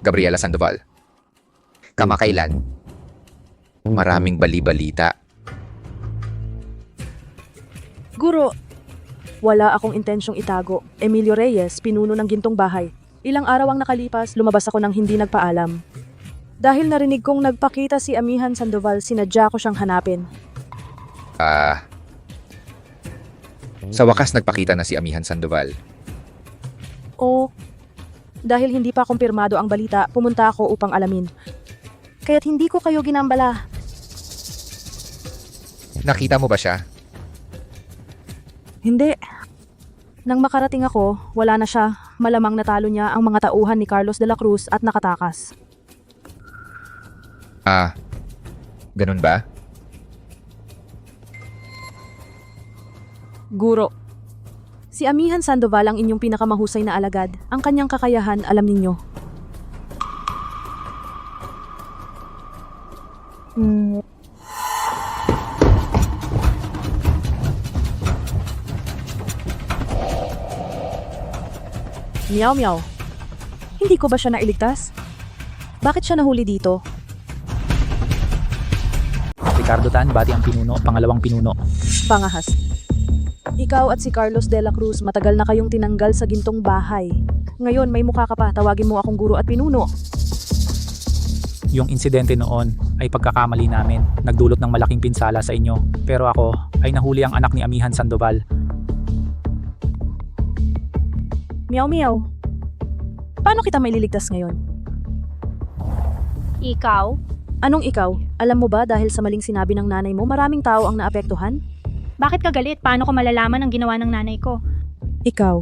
Gabriela Sandoval. Kamakailan, maraming bali-balita. Guro, wala akong intensyong itago. Emilio Reyes, pinuno ng Gintong Bahay. Ilang araw ang nakalipas, lumabas ako ng hindi nagpaalam. Dahil narinig kong nagpakita si Amihan Sandoval, sinadya ko siyang hanapin. Sa wakas nagpakita na si Amihan Sandoval. O, dahil hindi pa kumpirmado ang balita, pumunta ako upang alamin. Kaya't hindi ko kayo ginambala. Nakita mo ba siya? Hindi. Nang makarating ako, wala na siya. Malamang natalo niya ang mga tauhan ni Carlos de la Cruz at nakatakas. Ganun ba? Guro, si Amihan Sandoval ang inyong pinakamahusay na alagad. Ang kanyang kakayahan, alam ninyo. Meow meow. Hindi ko ba siya nailigtas? Bakit siya nahuli dito? Ricardo Tan, bati ang pinuno, pangalawang pinuno. Pangahas. Ikaw at si Carlos de la Cruz, matagal na kayong tinanggal sa gintong bahay. Ngayon may mukha ka pa, tawagin mo akong guro at pinuno. Yung insidente noon ay pagkakamali namin. Nagdulot ng malaking pinsala sa inyo. Pero ako ay nahuli ang anak ni Amihan Sandoval. Meow meow. Paano kita maililigtas ngayon? Ikaw? Anong ikaw? Alam mo ba dahil sa maling sinabi ng nanay mo, maraming tao ang naapektuhan? Bakit ka galit? Paano ko malalaman ang ginawa ng nanay ko? Ikaw.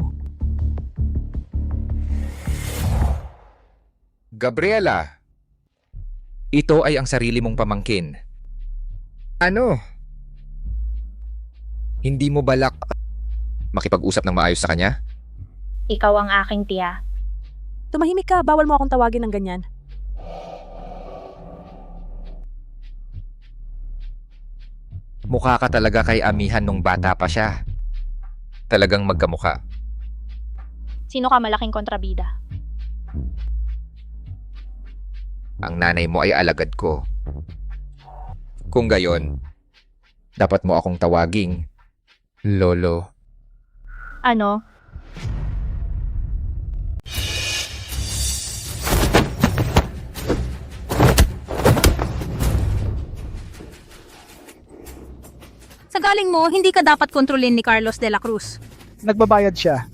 Gabriela, ito ay ang sarili mong pamangkin. Ano? Hindi mo balak makipag-usap ng maayos sa kanya? Ikaw ang aking tiya. Tumahimik ka, bawal mo akong tawagin ng ganyan. Mukha ka talaga kay Amihan nung bata pa siya. Talagang magkamukha. Sino ka malaking kontrabida? Ang nanay mo ay alagad ko. Kung gayon, dapat mo akong tawaging Lolo. Ano? Sa galing mo, hindi ka dapat kontrolin ni Carlos de la Cruz. Nagbabayad siya.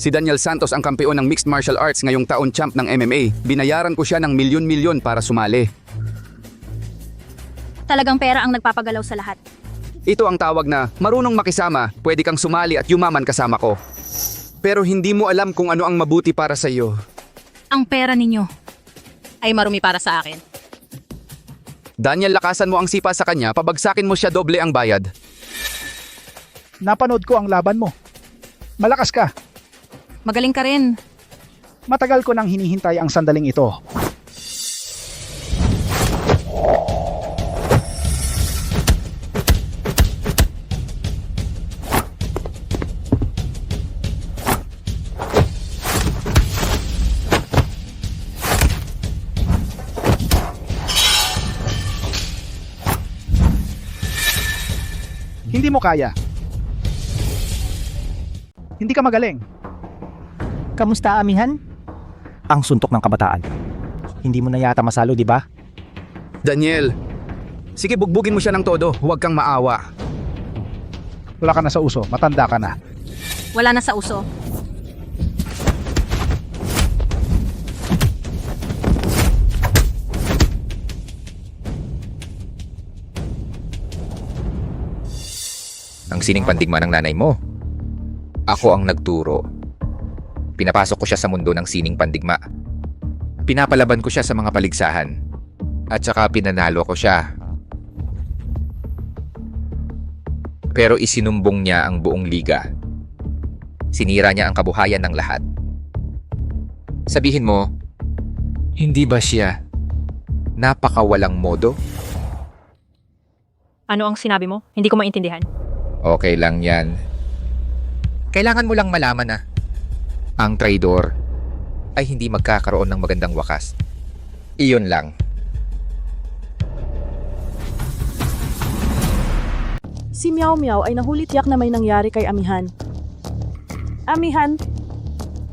Si Daniel Santos ang kampeon ng mixed martial arts ngayong taon champ ng MMA. Binayaran ko siya ng milyon-milyon para sumali. Talagang pera ang nagpapagalaw sa lahat. Ito ang tawag na marunong makisama, pwede kang sumali at yumaman kasama ko. Pero hindi mo alam kung ano ang mabuti para sa iyo. Ang pera ninyo ay marumi para sa akin. Daniel, lakasan mo ang sipa sa kanya, pabagsakin mo siya, doble ang bayad. Napanood ko ang laban mo. Malakas ka. Magaling ka rin. Matagal ko nang hinihintay ang sandaling ito. Hindi mo kaya. Hindi ka magaling. Kamusta, Amihan? Ang suntok ng kabataan. Hindi mo na yata masalo, di ba? Daniel, sige bugbugin mo siya ng todo, huwag kang maawa. Wala ka na sa uso, matanda ka na. Wala na sa uso. Ang sining pandigma ng nanay mo. Ako ang nagturo. Pinapasok ko siya sa mundo ng sining pandigma. Pinapalaban ko siya sa mga paligsahan. At saka pinanalo ko siya. Pero isinumbong niya ang buong liga. Sinira niya ang kabuhayan ng lahat. Sabihin mo, hindi ba siya napakawalang modo? Ano ang sinabi mo? Hindi ko maintindihan. Okay lang yan. Kailangan mo lang malaman na ang traidor ay hindi magkakaroon ng magandang wakas. Iyon lang. Si Meow Meow ay nahuli tiyak na may nangyari kay Amihan. Amihan,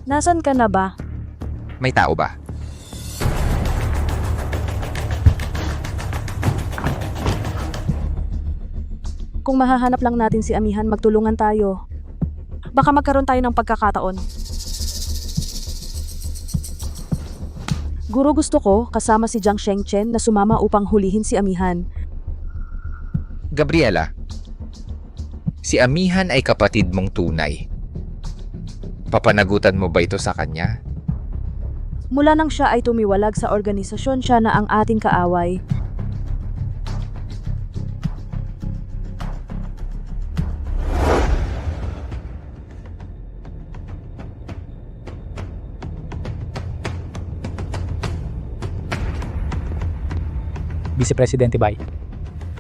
nasan ka na ba? May tao ba? Kung mahahanap lang natin si Amihan, magtulungan tayo. Baka magkaroon tayo ng pagkakataon. Guro, gusto ko kasama si Jiang Shengchen na sumama upang hulihin si Amihan. Gabriela, si Amihan ay kapatid mong tunay. Papanagutan mo ba ito sa kanya? Mula nang siya ay tumiwalag sa organisasyon, siya na ang ating kaaway. Vice Presidente Bay,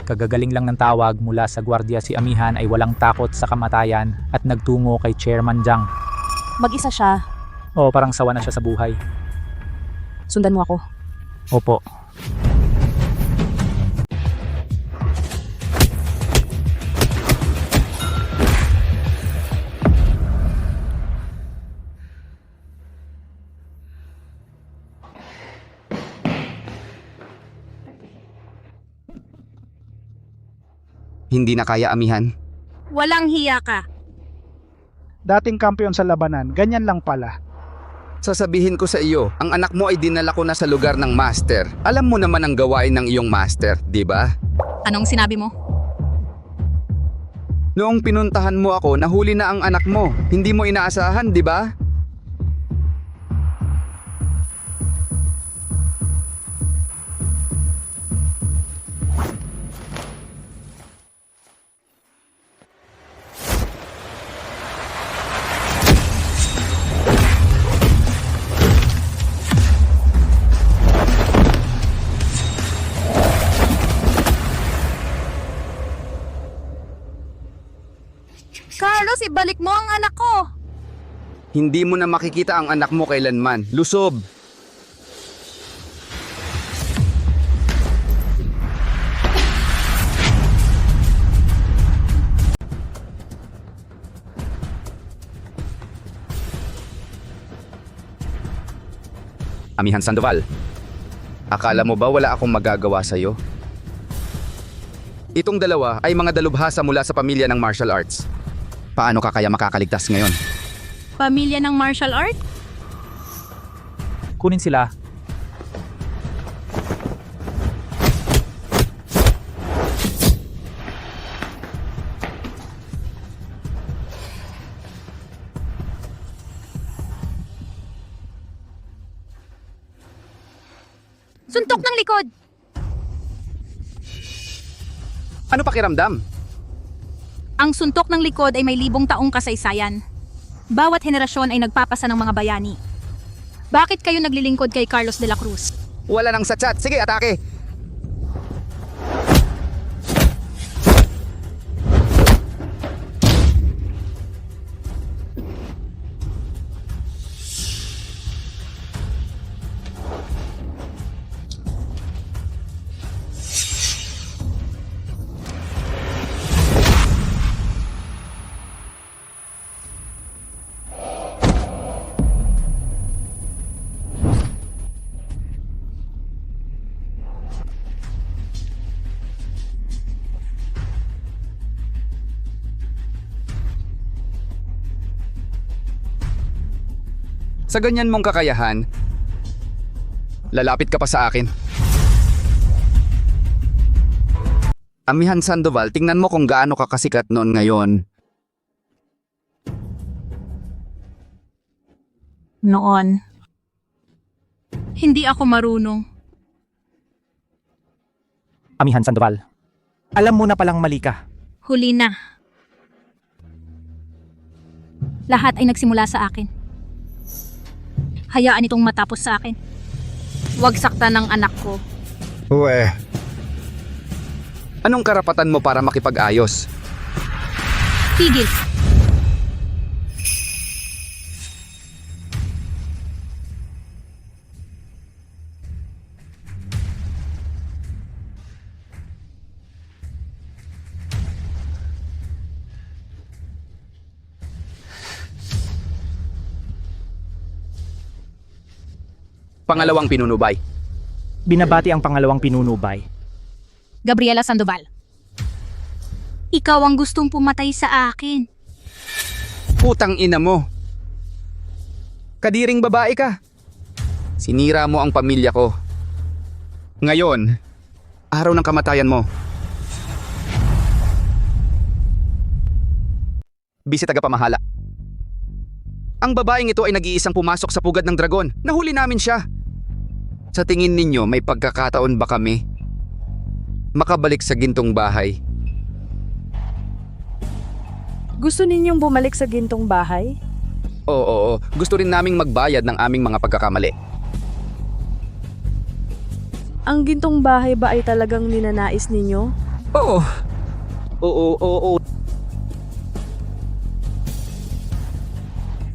kagagaling lang ng tawag mula sa gwardiya si Amihan ay walang takot sa kamatayan at nagtungo kay Chairman Jiang. Mag-isa siya. O parang sawa na siya sa buhay. Sundan mo ako. Opo. Hindi na kaya, amihan. Walang hiya ka. Dating kampiyon sa labanan, ganyan lang pala. Sasabihin ko sa iyo, ang anak mo ay dinala ko na sa lugar ng master. Alam mo naman ang gawain ng iyong master, di ba? Anong sinabi mo? Noong pinuntahan mo ako, nahuli na ang anak mo. Hindi mo inaasahan, di ba? Carlos, ibalik mo ang anak ko. Hindi mo na makikita ang anak mo kailanman. Lusob! Amihan Sandoval, akala mo ba wala akong magagawa sa'yo? Itong dalawa ay mga dalubhasa mula sa pamilya ng martial arts. Paano ka kaya makakaligtas ngayon? Pamilya ng martial art? Kunin sila. Suntok ng likod! Ano pakiramdam? Ang suntok ng likod ay may libong taong kasaysayan. Bawat henerasyon ay nagpapasa ng mga bayani. Bakit kayo naglilingkod kay Carlos de la Cruz? Wala nang satchat. Sige, atake! Sa ganyan mong kakayahan, lalapit ka pa sa akin. Amihan Sandoval, tingnan mo kung gaano ka kasikat noon ngayon. Noon. Hindi ako marunong. Amihan Sandoval, alam mo na palang mali ka. Huli na. Lahat ay nagsimula sa akin. Hayaan itong matapos sa akin. Huwag saktan ng anak ko. Uwe. Anong karapatan mo para makipag-ayos? Tigil. Pangalawang pinunubay. Binabati ang pangalawang pinunubay. Gabriela Sandoval. Ikaw ang gustong pumatay sa akin. Putang ina mo. Kadiring babae ka. Sinira mo ang pamilya ko. Ngayon, araw ng kamatayan mo. Bise tagapamahala. Ang babaeng ito ay nag-iisang pumasok sa pugad ng dragon. Nahuli namin siya. Sa tingin ninyo, may pagkakataon ba kami makabalik sa gintong bahay? Gusto ninyong bumalik sa gintong bahay? Oo. Gusto rin naming magbayad ng aming mga pagkakamali. Ang gintong bahay ba ay talagang ninanais ninyo? Oo.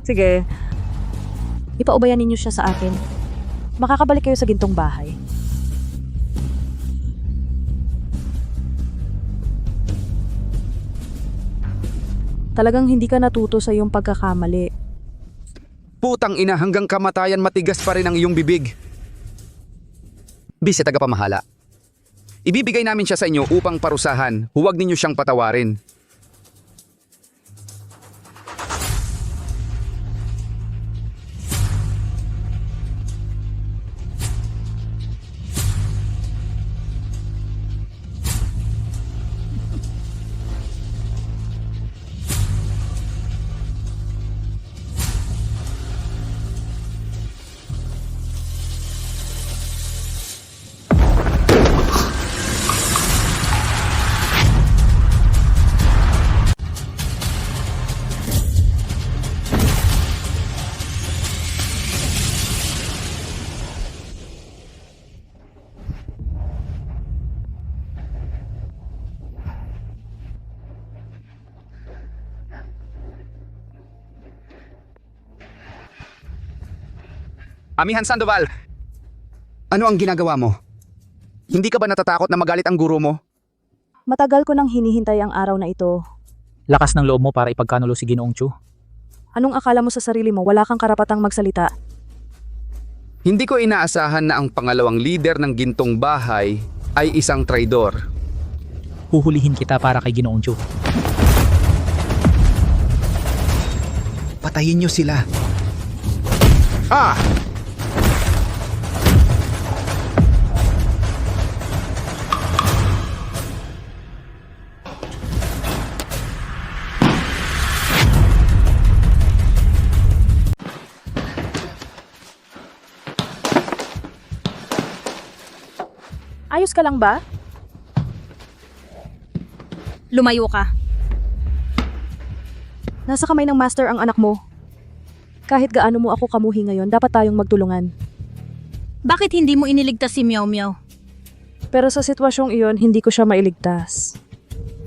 Sige. Ipaubayan ninyo siya sa akin. Makakabalik kayo sa gintong bahay. Talagang hindi ka natuto sa iyong pagkakamali. Putang ina, hanggang kamatayan matigas pa rin ang iyong bibig. Bise tagapamahala. Ibibigay namin siya sa inyo upang parusahan. Huwag ninyo siyang patawarin. Amihan Sandoval, ano ang ginagawa mo? Hindi ka ba natatakot na magalit ang guro mo? Matagal ko nang hinihintay ang araw na ito. Lakas ng loob mo para ipagkanulo si Ginoong Chu. Anong akala mo sa sarili mo? Wala kang karapatang magsalita. Hindi ko inaasahan na ang pangalawang lider ng Gintong Bahay ay isang traidor. Huhulihin kita para kay Ginoong Chu. Patayin niyo sila. Ah! Ayos ka lang ba? Lumayo ka. Nasa kamay ng master ang anak mo. Kahit gaano mo ako kamuhi ngayon, dapat tayong magtulungan. Bakit hindi mo iniligtas si Meow Meow? Pero sa sitwasyong iyon, hindi ko siya mailigtas.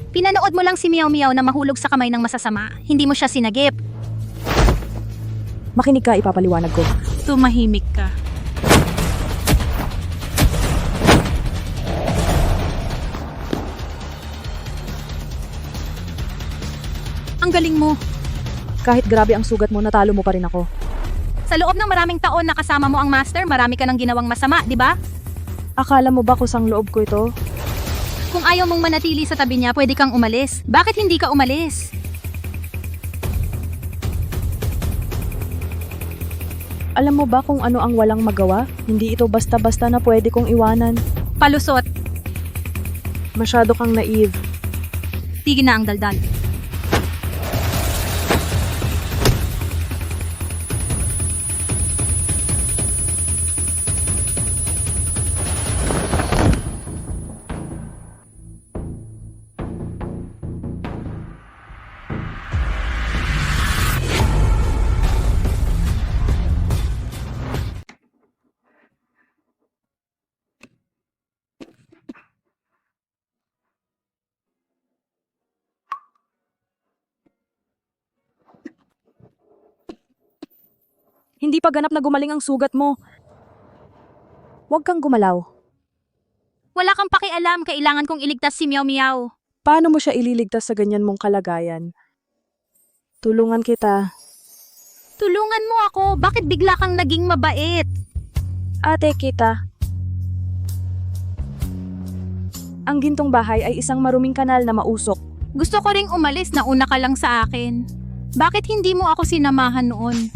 Pinanood mo lang si Meow Meow na mahulog sa kamay ng masasama. Hindi mo siya sinagip. Makinig ka, ipapaliwanag ko. Tumahimik ka. Ang galing mo. Kahit grabe ang sugat mo, natalo mo pa rin ako. Sa loob ng maraming taon na kasama mo ang master, marami ka nang ginawang masama, di ba? Akala mo ba kusang loob ko ito? Kung ayaw mong manatili sa tabi niya, pwede kang umalis. Bakit hindi ka umalis? Alam mo ba kung ano ang walang magawa? Hindi ito basta-basta na pwede kong iwanan. Palusot. Masyado kang naive. Tigil na ang daldal. Hindi pa ganap na gumaling ang sugat mo. Huwag kang gumalaw. Wala kang pakialam, kailangan kong iligtas si Meow Meow. Paano mo siya ililigtas sa ganyan mong kalagayan? Tulungan kita. Tulungan mo ako, bakit bigla kang naging mabait? Ate kita. Ang Gintong Bahay ay isang maruming kanal na mausok. Gusto ko ring umalis, nauna ka lang sa akin. Bakit hindi mo ako sinamahan noon?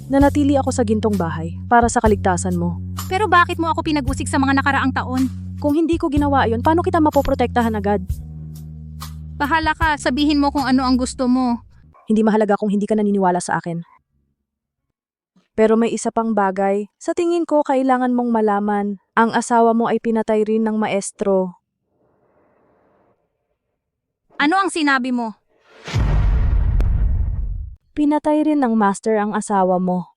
Nanatili ako sa Gintong Bahay para sa kaligtasan mo. Pero bakit mo ako pinag-usig sa mga nakaraang taon? Kung hindi ko ginawa yon, paano kita mapoprotektahan agad? Bahala ka, sabihin mo kung ano ang gusto mo. Hindi mahalaga kung hindi ka naniniwala sa akin. Pero may isa pang bagay. Sa tingin ko, kailangan mong malaman. Ang asawa mo ay pinatay rin ng maestro. Ano ang sinabi mo? Pinatay rin ng master ang asawa mo.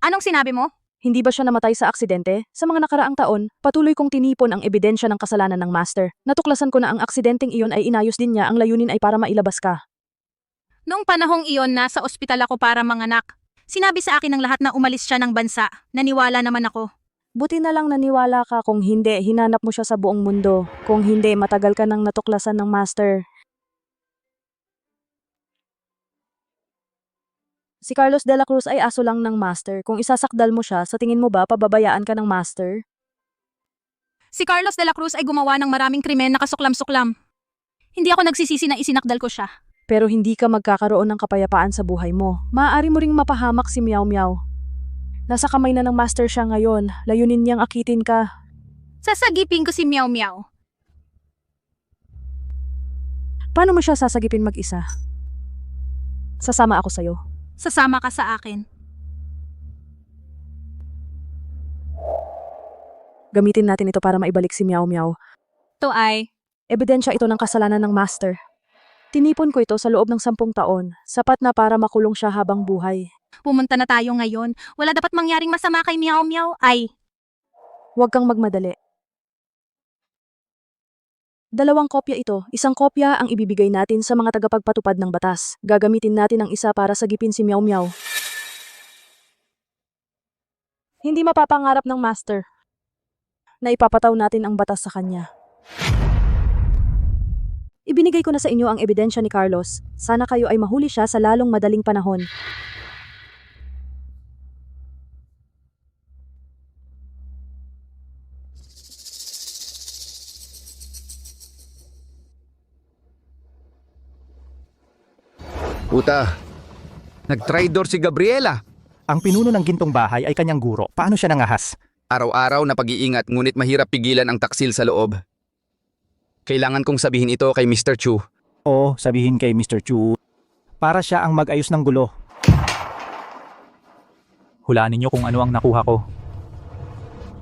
Anong sinabi mo? Hindi ba siya namatay sa aksidente? Sa mga nakaraang taon, patuloy kong tinipon ang ebidensya ng kasalanan ng master. Natuklasan ko na ang aksidenteng iyon ay inayos din niya, ang layunin ay para mailabas ka. Noong panahong iyon, nasa ospital ako para manganak. Sinabi sa akin ng lahat na umalis siya ng bansa. Naniwala naman ako. Buti na lang naniwala ka, kung hindi, hinanap mo siya sa buong mundo. Kung hindi, matagal ka nang natuklasan ng master. Si Carlos de la Cruz ay aso lang ng master. Kung isasakdal mo siya, sa tingin mo ba pababayaan ka ng master? Si Carlos de la Cruz ay gumawa ng maraming krimen na kasuklam-suklam. Hindi ako nagsisisi na isinakdal ko siya. Pero hindi ka magkakaroon ng kapayapaan sa buhay mo. Maaari mo ring mapahamak si Meow Meow. Nasa kamay na ng master siya ngayon. Layunin niyang akitin ka. Sasagipin ko si Meow Meow. Paano mo siya sasagipin mag-isa? Sasama ako sa'yo. Sasama ka sa akin. Gamitin natin ito para maibalik si Meow Meow. Ito ay... Ebidensya ito ng kasalanan ng master. Tinipon ko ito sa loob ng 10 taon. Sapat na para makulong siya habang buhay. Pumunta na tayo ngayon. Wala dapat mangyaring masama kay Meow Meow. Ay... Huwag kang magmadali. 2 kopya ito. 1 kopya ang ibibigay natin sa mga tagapagpatupad ng batas. Gagamitin natin ang isa para sagipin si Meow Meow. Hindi mapapangarap ng master na ipapataw natin ang batas sa kanya. Ibinigay ko na sa inyo ang ebidensya ni Carlos. Sana kayo ay mahuli siya sa lalong madaling panahon. Puta, nag-traitor si Gabriela. Ang pinuno ng gintong bahay ay kanyang guro. Paano siya nangahas? Araw-araw na pag-iingat ngunit mahirap pigilan ang taksil sa loob. Kailangan kong sabihin ito kay Mr. Chu. Oo, sabihin kay Mr. Chu. Para siya ang mag-ayos ng gulo. Hulaan ninyo kung ano ang nakuha ko.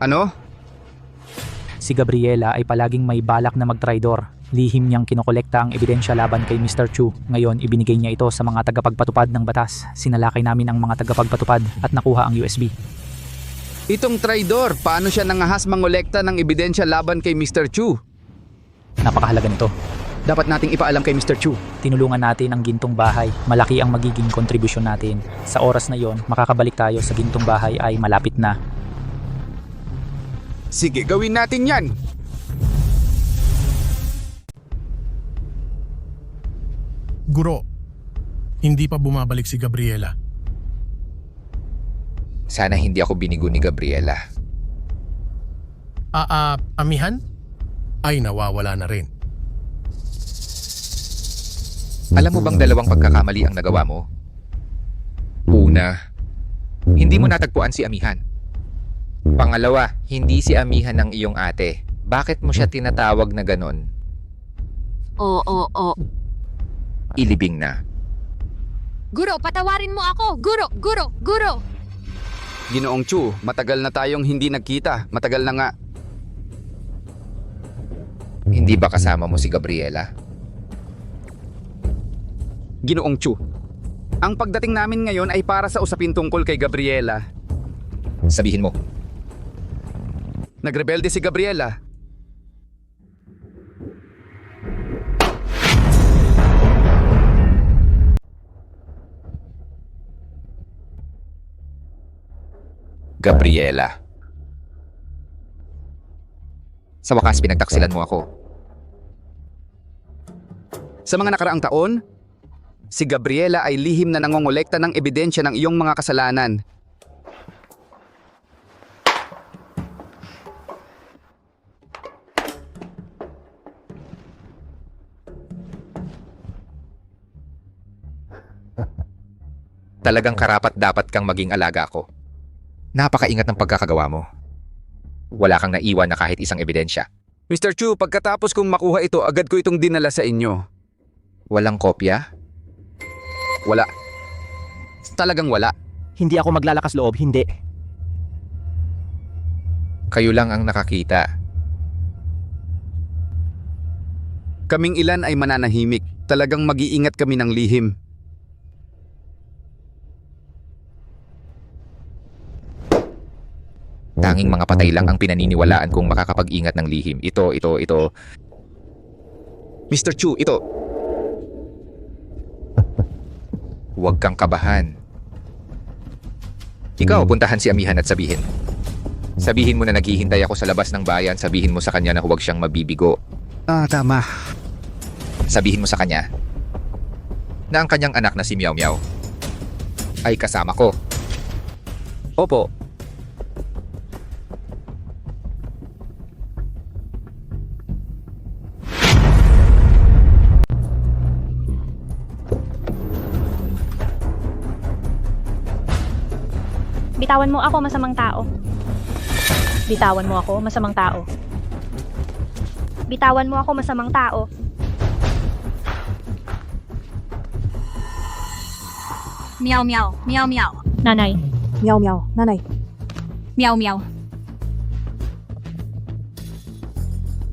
Ano? Si Gabriela ay palaging may balak na magtraidor. Lihim niyang kinokolekta ang ebidensya laban kay Mr. Chu. Ngayon, ibinigay niya ito sa mga tagapagpatupad ng batas. Sinalakay namin ang mga tagapagpatupad at nakuha ang USB. Itong traidor, paano siya nangahas mangolekta ng ebidensya laban kay Mr. Chu? Napakahalaga nito. Dapat nating ipaalam kay Mr. Chu. Tinulungan natin ang gintong bahay. Malaki ang magiging kontribusyon natin. Sa oras na yon, makakabalik tayo sa gintong bahay ay malapit na. Sige, gawin natin yan! Guro, hindi pa bumabalik si Gabriela. Sana hindi ako binigo ni Gabriela. Amihan? Ay nawawala na rin. Alam mo bang 2 pagkakamali ang nagawa mo? Una, hindi mo natagpuan si Amihan. Pangalawa, hindi si Amihan ang iyong ate. Bakit mo siya tinatawag na ganon? Oo. Ilibing na. Guro, patawarin mo ako! Guro! Ginoong Chu, matagal na tayong hindi nagkita. Matagal na nga. Hindi ba kasama mo si Gabriela? Ginoong Chu, ang pagdating namin ngayon ay para sa usapin tungkol kay Gabriela. Sabihin mo. Nagrebelde si Gabriela. Gabriela. Sa wakas, pinagtaksilan mo ako. Sa mga nakaraang taon, si Gabriela ay lihim na nangongolekta ng ebidensya ng iyong mga kasalanan. Talagang karapat dapat kang maging alaga ko. Napakaingat ng pagkakagawa mo. Wala kang naiwan na kahit isang ebidensya. Mr. Chu, pagkatapos kong makuha ito, agad ko itong dinala sa inyo. Walang kopya? Wala. Talagang wala. Hindi ako maglalakas loob, hindi. Kayo lang ang nakakita. Kaming ilan ay mananahimik. Talagang mag-iingat kami ng lihim. Tanging mga patay lang ang pinaniniwalaan kung makakapag-ingat ng lihim. Ito. Mr. Chu, ito. Huwag kang kabahan. Ikaw, puntahan si Amihan at sabihin. Sabihin mo na naghihintay ako sa labas ng bayan. Sabihin mo sa kanya na huwag siyang mabibigo. Tama. Sabihin mo sa kanya na ang kanyang anak na si Meow Meow ay kasama ko. Opo. Bitawan mo ako, masamang tao. Bitawan mo ako, masamang tao. Bitawan mo ako, masamang tao. Meow meow, meow meow. Nanay. Meow meow, nanay. Meow meow.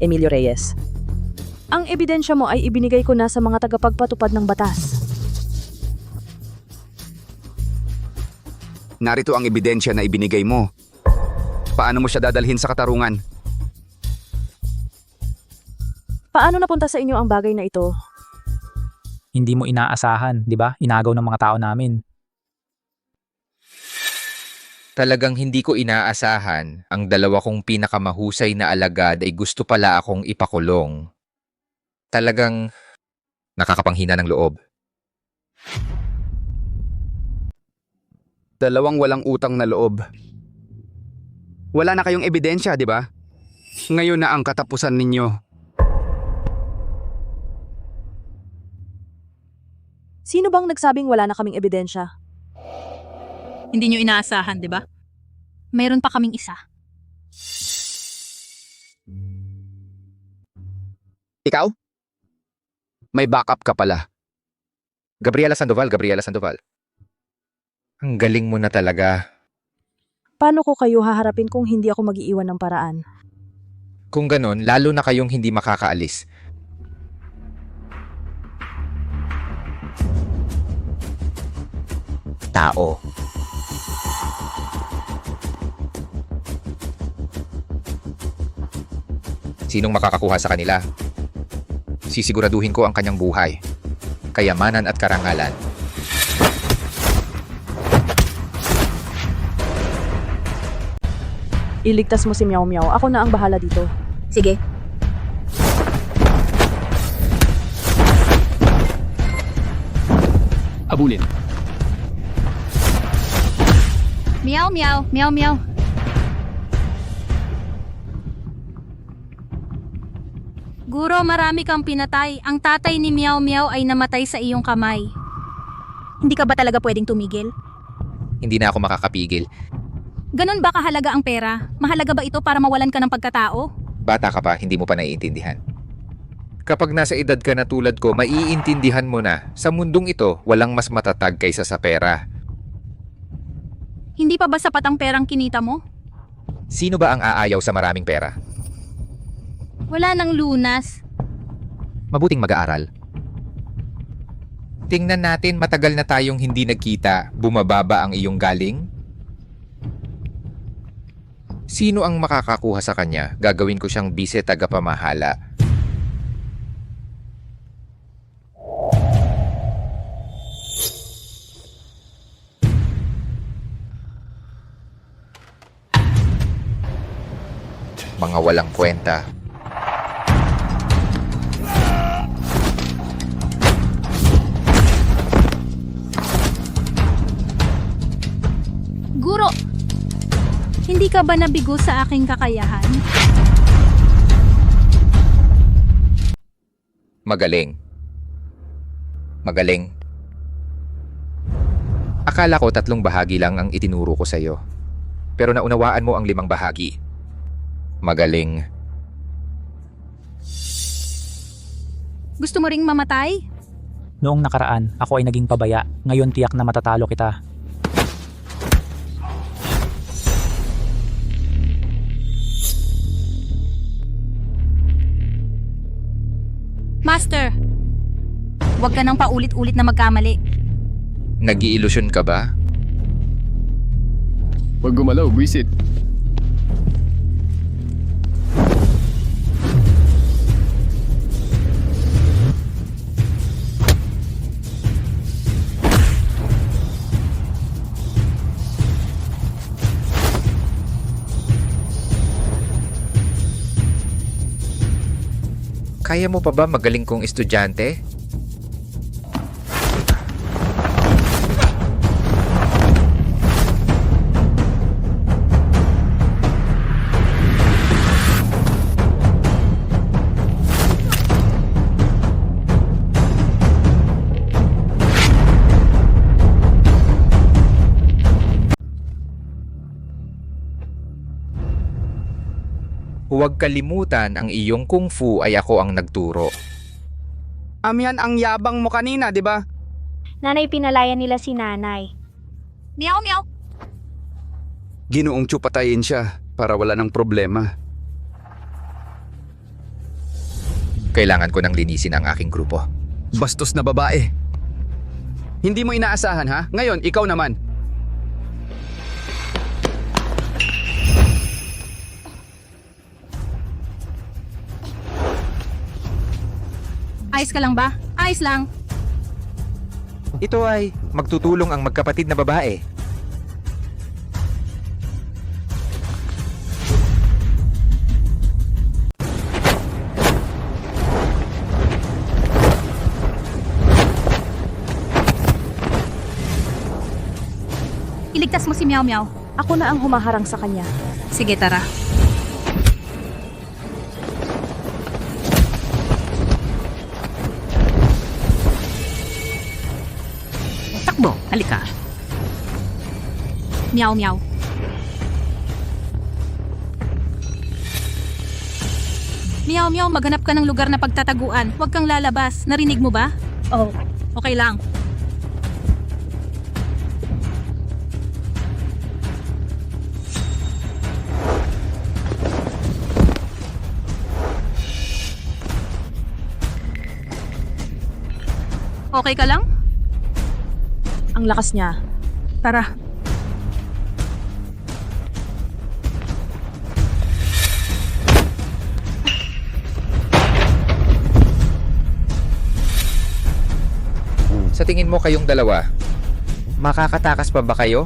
Emilio Reyes. Ang ebidensya mo ay ibinigay ko na sa mga tagapagpatupad ng batas. Narito ang ebidensya na ibinigay mo. Paano mo siya dadalhin sa katarungan? Paano napunta sa inyo ang bagay na ito? Hindi mo inaasahan, di ba? Inagaw ng mga tao namin. Talagang hindi ko inaasahan ang dalawa kong pinakamahusay na alagad ay gusto pala akong ipakulong. Talagang nakakapanghina ng loob. Dalawang walang utang na loob. Wala na kayong ebidensya, di ba? Ngayon na ang katapusan ninyo. Sino bang nagsabing wala na kaming ebidensya? Hindi nyo inaasahan, di ba? Mayroon pa kaming isa. Ikaw? May backup ka pala. Gabriela Sandoval. Ang galing mo na talaga. Paano ko kayo haharapin kung hindi ako mag-iiwan ng paraan? Kung ganon, lalo na kayong hindi makakaalis. Tao. Sinong makakakuha sa kanila? Sisiguraduhin ko ang kanyang buhay, kayamanan at karangalan. Iligtas mo si Meow Meow. Ako na ang bahala dito. Sige. Abulin. Meow meow, meow meow. Guro, marami kang pinatay. Ang tatay ni Meow Meow ay namatay sa iyong kamay. Hindi ka ba talaga pwedeng tumigil? Hindi na ako makakapigil. Ganon ba kahalaga ang pera? Mahalaga ba ito para mawalan ka ng pagkatao? Bata ka pa, hindi mo pa naiintindihan. Kapag nasa edad ka na tulad ko, maiintindihan mo na, sa mundong ito, walang mas matatag kaysa sa pera. Hindi pa ba sapat ang perang kinita mo? Sino ba ang aayaw sa maraming pera? Wala nang lunas. Mabuting mag-aaral. Tingnan natin, matagal na tayong hindi nagkita, bumababa ang iyong galing? Sino ang makakakuha sa kanya? Gagawin ko siyang bise tagapamahala. Mga walang kwenta. Guro, hindi ka ba nabigo sa aking kakayahan? Magaling. Magaling. Akala ko 3 bahagi lang ang itinuro ko sa iyo. Pero naunawaan mo ang 5 bahagi. Magaling. Gusto mo ring mamatay? Noong nakaraan, ako ay naging pabaya. Ngayon tiyak na matatalo kita. Master, huwag ka nang paulit-ulit na magkamali. Nag-iilusyon ka ba? Huwag gumalaw, buwisit. Kaya mo pa ba magaling kong estudyante? Huwag kalimutan ang iyong kung fu ay ako ang nagturo. Amihan, ang yabang mo kanina, di ba? Nanay, pinalaya nila si nanay. Meow meow. Ginoong Chu, patayin siya para wala ng problema. Kailangan ko nang linisin ang aking grupo. Bastos na babae. Hindi mo inaasahan, ha? Ngayon, ikaw naman. Ayos ka lang ba? Ayos lang. Ito ay magtutulong ang magkapatid na babae. Iligtas mo si Meow Meow. Ako na ang humaharang sa kanya. Sige, tara. Takbo, halika. Meow Meow. Meow Meow, maghanap ka ng lugar na pagtataguan. Huwag kang lalabas. Narinig mo ba? Oh, Okay lang. Okay ka lang? Ang lakas niya. Tara. Sa tingin mo kayong dalawa, makakatakas pa ba kayo?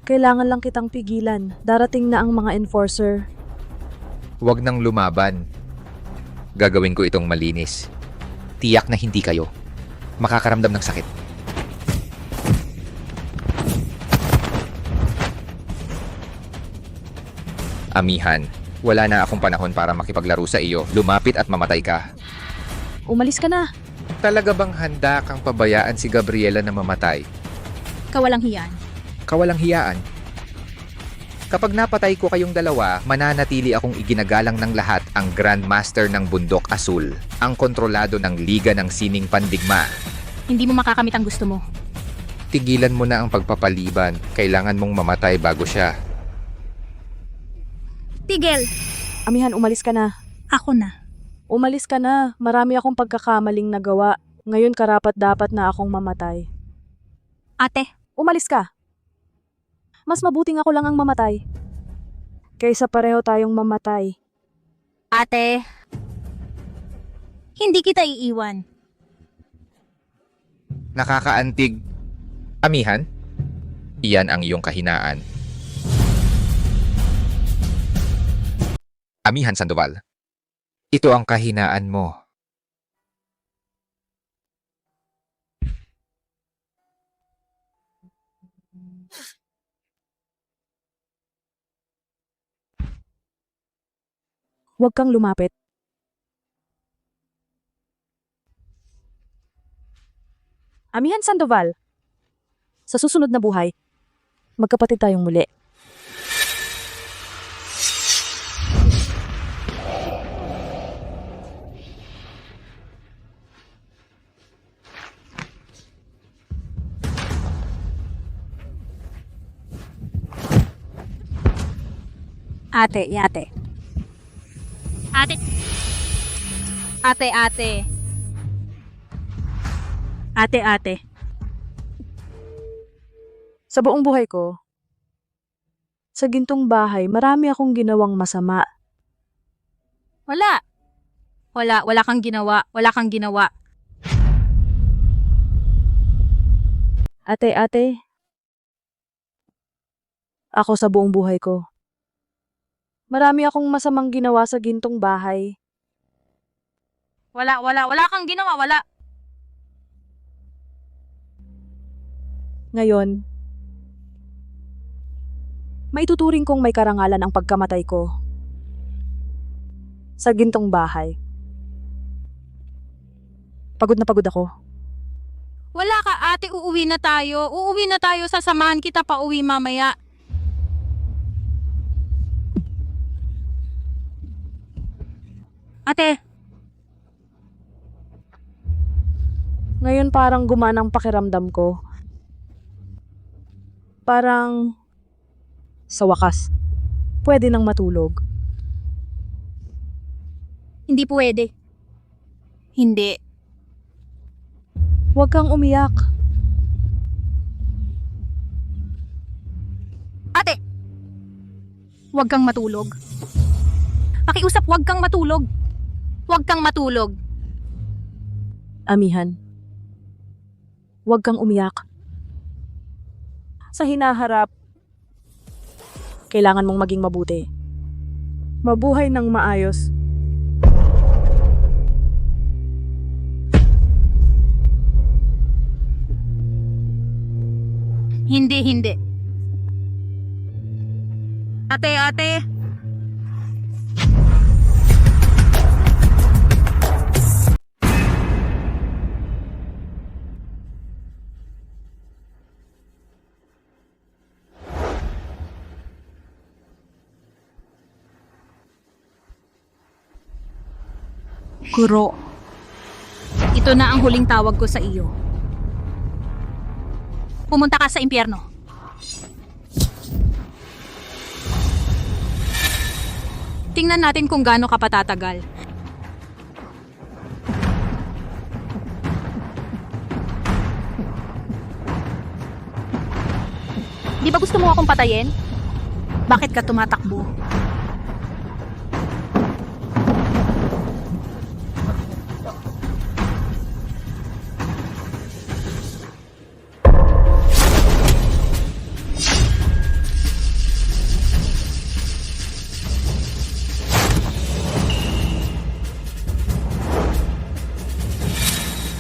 Kailangan lang kitang pigilan. Darating na ang mga enforcer. Huwag nang lumaban. Gagawin ko itong malinis. Tiyak na hindi kayo makakaramdam ng sakit. Amihan, wala na akong panahon para makipaglaro sa iyo. Lumapit at mamatay ka. Umalis ka na. Talaga bang handa kang pabayaan si Gabriela na mamatay? Kawalang hiyan. Kawalang hiyaan. Kapag napatay ko kayong dalawa, mananatili akong iginagalang ng lahat ang Grandmaster ng Bundok Asul, ang kontrolado ng Liga ng Sining Pandigma. Hindi mo makakamit ang gusto mo. Tigilan mo na ang pagpapaliban. Kailangan mong mamatay bago siya. Tigil! Amihan, umalis ka na. Ako na. Umalis ka na. Marami akong pagkakamaling nagawa. Ngayon karapat-dapat na akong mamatay. Ate, umalis ka. Mas mabuting ako lang ang mamatay. Kaysa pareho tayong mamatay. Ate, hindi kita iiwan. Nakakaantig. Amihan, iyan ang iyong kahinaan. Amihan Sandoval, ito ang kahinaan mo. Huwag kang lumapit. Amihan Sandoval, sa susunod na buhay, magkapatid tayong muli. Ate, yate. Ate. Ate, ate. Ate, ate. Sa buong buhay ko, sa gintong bahay, marami akong ginawang masama. Wala. Wala kang ginawa. Wala kang ginawa. Ate, ako sa buong buhay ko. Marami akong masamang ginawa sa gintong bahay. Wala kang ginawa. Wala. Ngayon, maituturing kong may karangalan ang pagkamatay ko sa gintong bahay. Pagod na pagod ako. Wala ka ate, uuwi na tayo. Uuwi na tayo, sasamahan kita pa uwi mamaya. Ate, Ngayon parang gumanang pakiramdam ko. Parang sa wakas, pwede nang matulog. hindi pwede. Hindi. Huwag kang umiyak. Ate! Huwag kang matulog. Pakiusap, huwag kang matulog. Huwag kang matulog. Amihan, huwag kang umiyak. Sa hinaharap, kailangan mong maging mabuti. Mabuhay ng maayos. Hindi, hindi. Ate, ate! Guro, ito na ang huling tawag ko sa iyo. Pumunta ka sa impyerno. Tingnan natin kung gaano ka patatagal. Di ba gusto mo akong patayin? Bakit ka tumatakbo?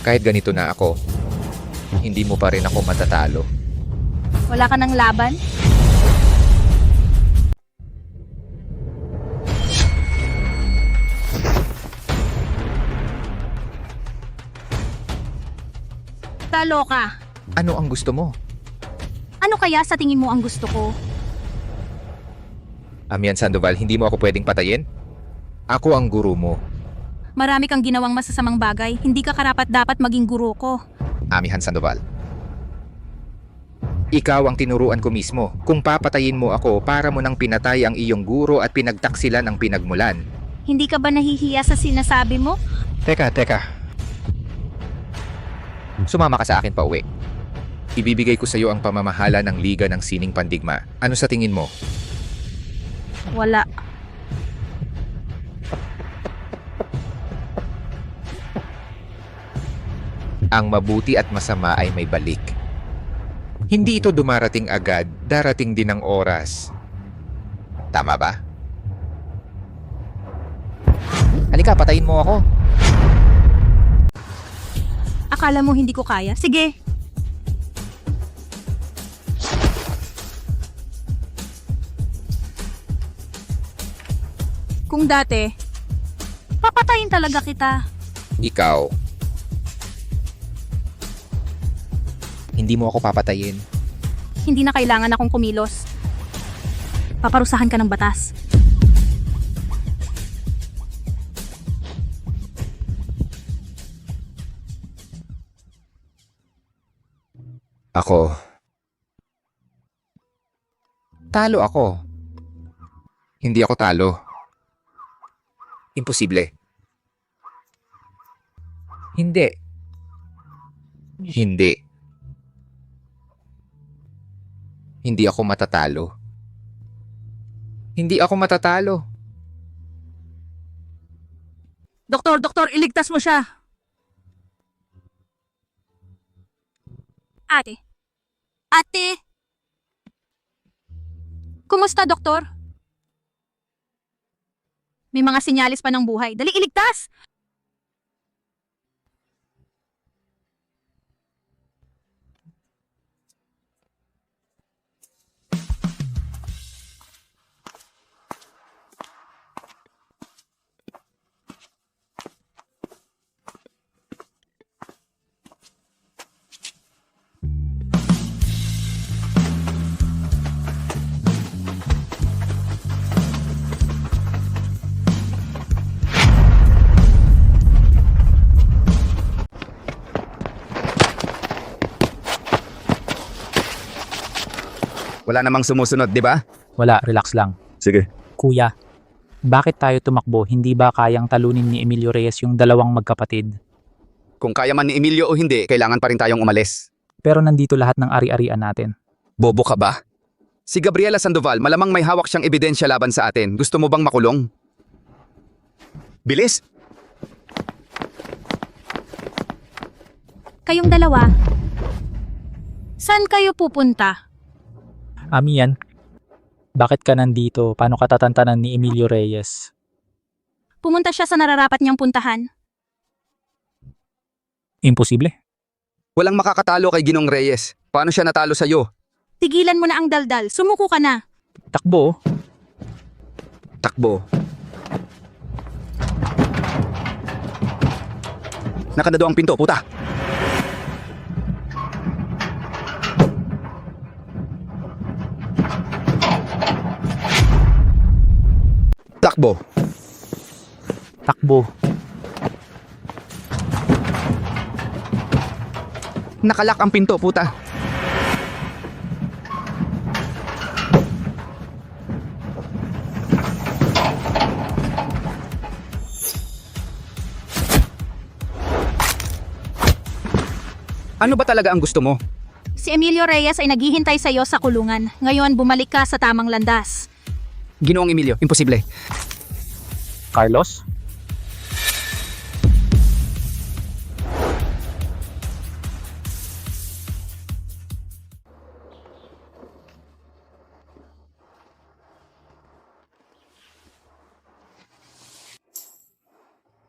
Kahit ganito na ako, hindi mo pa rin ako matatalo. Wala ka ng laban? Talo ka. Ano ang gusto mo? Ano kaya sa tingin mo ang gusto ko? Amihan Sandoval, hindi mo ako pwedeng patayin? Ako ang guru mo. Marami kang ginawang masasamang bagay. Hindi ka karapat-dapat maging guro ko. Amihan Sandoval. Ikaw ang tinuruan ko mismo. Kung papatayin mo ako, para mo nang pinatay ang iyong guro at pinagtaksilan ang pinagmulan. Hindi ka ba nahihiya sa sinasabi mo? Teka. Sumama ka sa akin pa uwi. Ibibigay ko sa iyo ang pamamahala ng Liga ng Sining Pandigma. Ano sa tingin mo? Wala. Ang mabuti at masama ay may balik. Hindi ito dumarating agad, darating din ang oras. Tama ba? Halika, patayin mo ako. Akala mo hindi ko kaya? Sige. Kung dati, papatayin talaga kita. Ikaw. Hindi mo ako papatayin. Hindi na kailangan akong kumilos. Paparusahan ka ng batas. Ako. Talo ako. Hindi ako talo. Imposible. Hindi. Hindi. Hindi ako matatalo. Hindi ako matatalo. Doktor, iligtas mo siya. Ate. Kumusta, doktor? May mga sinyalis pa ng buhay. Dali, iligtas! Wala namang sumusunod, di ba? Wala, relax lang. Sige. Kuya, bakit tayo tumakbo? Hindi ba kayang talunin ni Emilio Reyes yung dalawang magkapatid? Kung kaya man ni Emilio o hindi, kailangan pa rin tayong umalis. Pero nandito lahat ng ari-arian natin. Bobo ka ba? Si Gabriela Sandoval, malamang may hawak siyang ebidensya laban sa atin. Gusto mo bang makulong? Bilis! Kayong dalawa, saan kayo pupunta? Amian, bakit ka nandito? Paano ka tatantanan ni Emilio Reyes? Pumunta siya sa nararapat niyang puntahan. Imposible. Walang makakatalo kay Ginong Reyes. Paano siya natalo sa'yo? Tigilan mo na ang daldal. Sumuko ka na. Takbo. Takbo. Nakadado ang pinto, puta! Takbo. Takbo. Nakalak ang pinto, puta. Ano ba talaga ang gusto mo? Si Emilio Reyes ay naghihintay sa iyo sa kulungan. Ngayon, bumalik ka sa tamang landas. Ginoong Emilio, imposible. Carlos?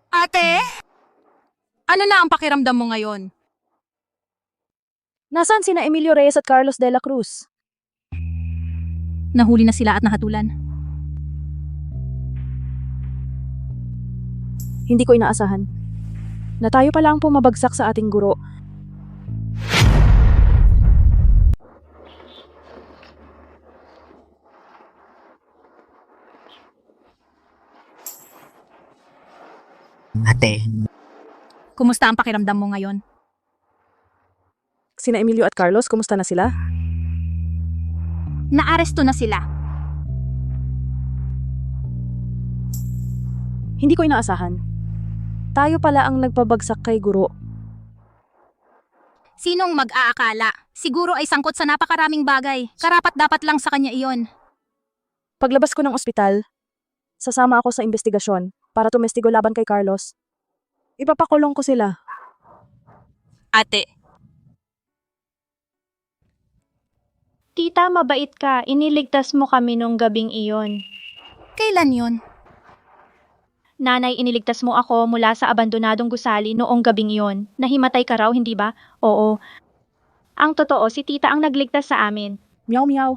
Ate? Ano na ang pakiramdam mo ngayon? Nasaan sina Emilio Reyes at Carlos de la Cruz? Nahuli na sila at nahatulan. Hindi ko inaasahan na tayo pala ang pumabagsak sa ating guro. Ate. Kumusta ang pakiramdam mo ngayon? Sina Emilio at Carlos, kumusta na sila? Naaresto na sila. Hindi ko inaasahan. Tayo pala ang nagpabagsak kay guro. Sinong mag-aakala? Siguro ay sangkot sa napakaraming bagay. Karapat-dapat lang sa kanya iyon. Paglabas ko ng ospital, sasama ako sa investigasyon para tumestigo laban kay Carlos. Ipapakulong ko sila. Ate. Tita, mabait ka. Iniligtas mo kami nung gabing iyon. Kailan yun? Nanay, iniligtas mo ako mula sa abandonadong gusali noong gabing iyon. Nahimatay ka raw, hindi ba? Oo. Ang totoo, si tita ang nagligtas sa amin. Meow meow.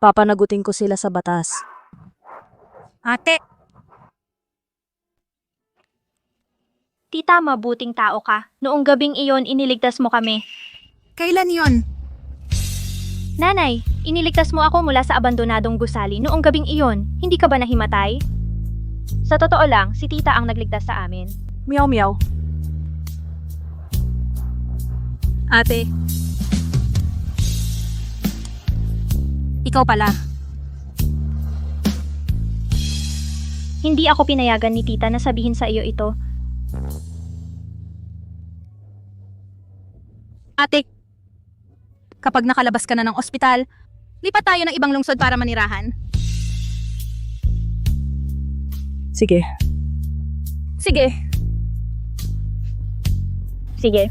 Papanagutin ko sila sa batas. Ate. Tita, mabuting tao ka. Noong gabing iyon, iniligtas mo kami. Kailan yon? Nanay, iniligtas mo ako mula sa abandonadong gusali noong gabing iyon. Hindi ka ba nahimatay? Sa totoo lang, si tita ang nagligtas sa amin. Meow meow. Ate. Ikaw pala. Hindi ako pinayagan ni tita na sabihin sa iyo ito. Ate, kapag nakalabas ka na ng ospital, lipat tayo ng ibang lungsod para manirahan. Sige. Sige. Sige.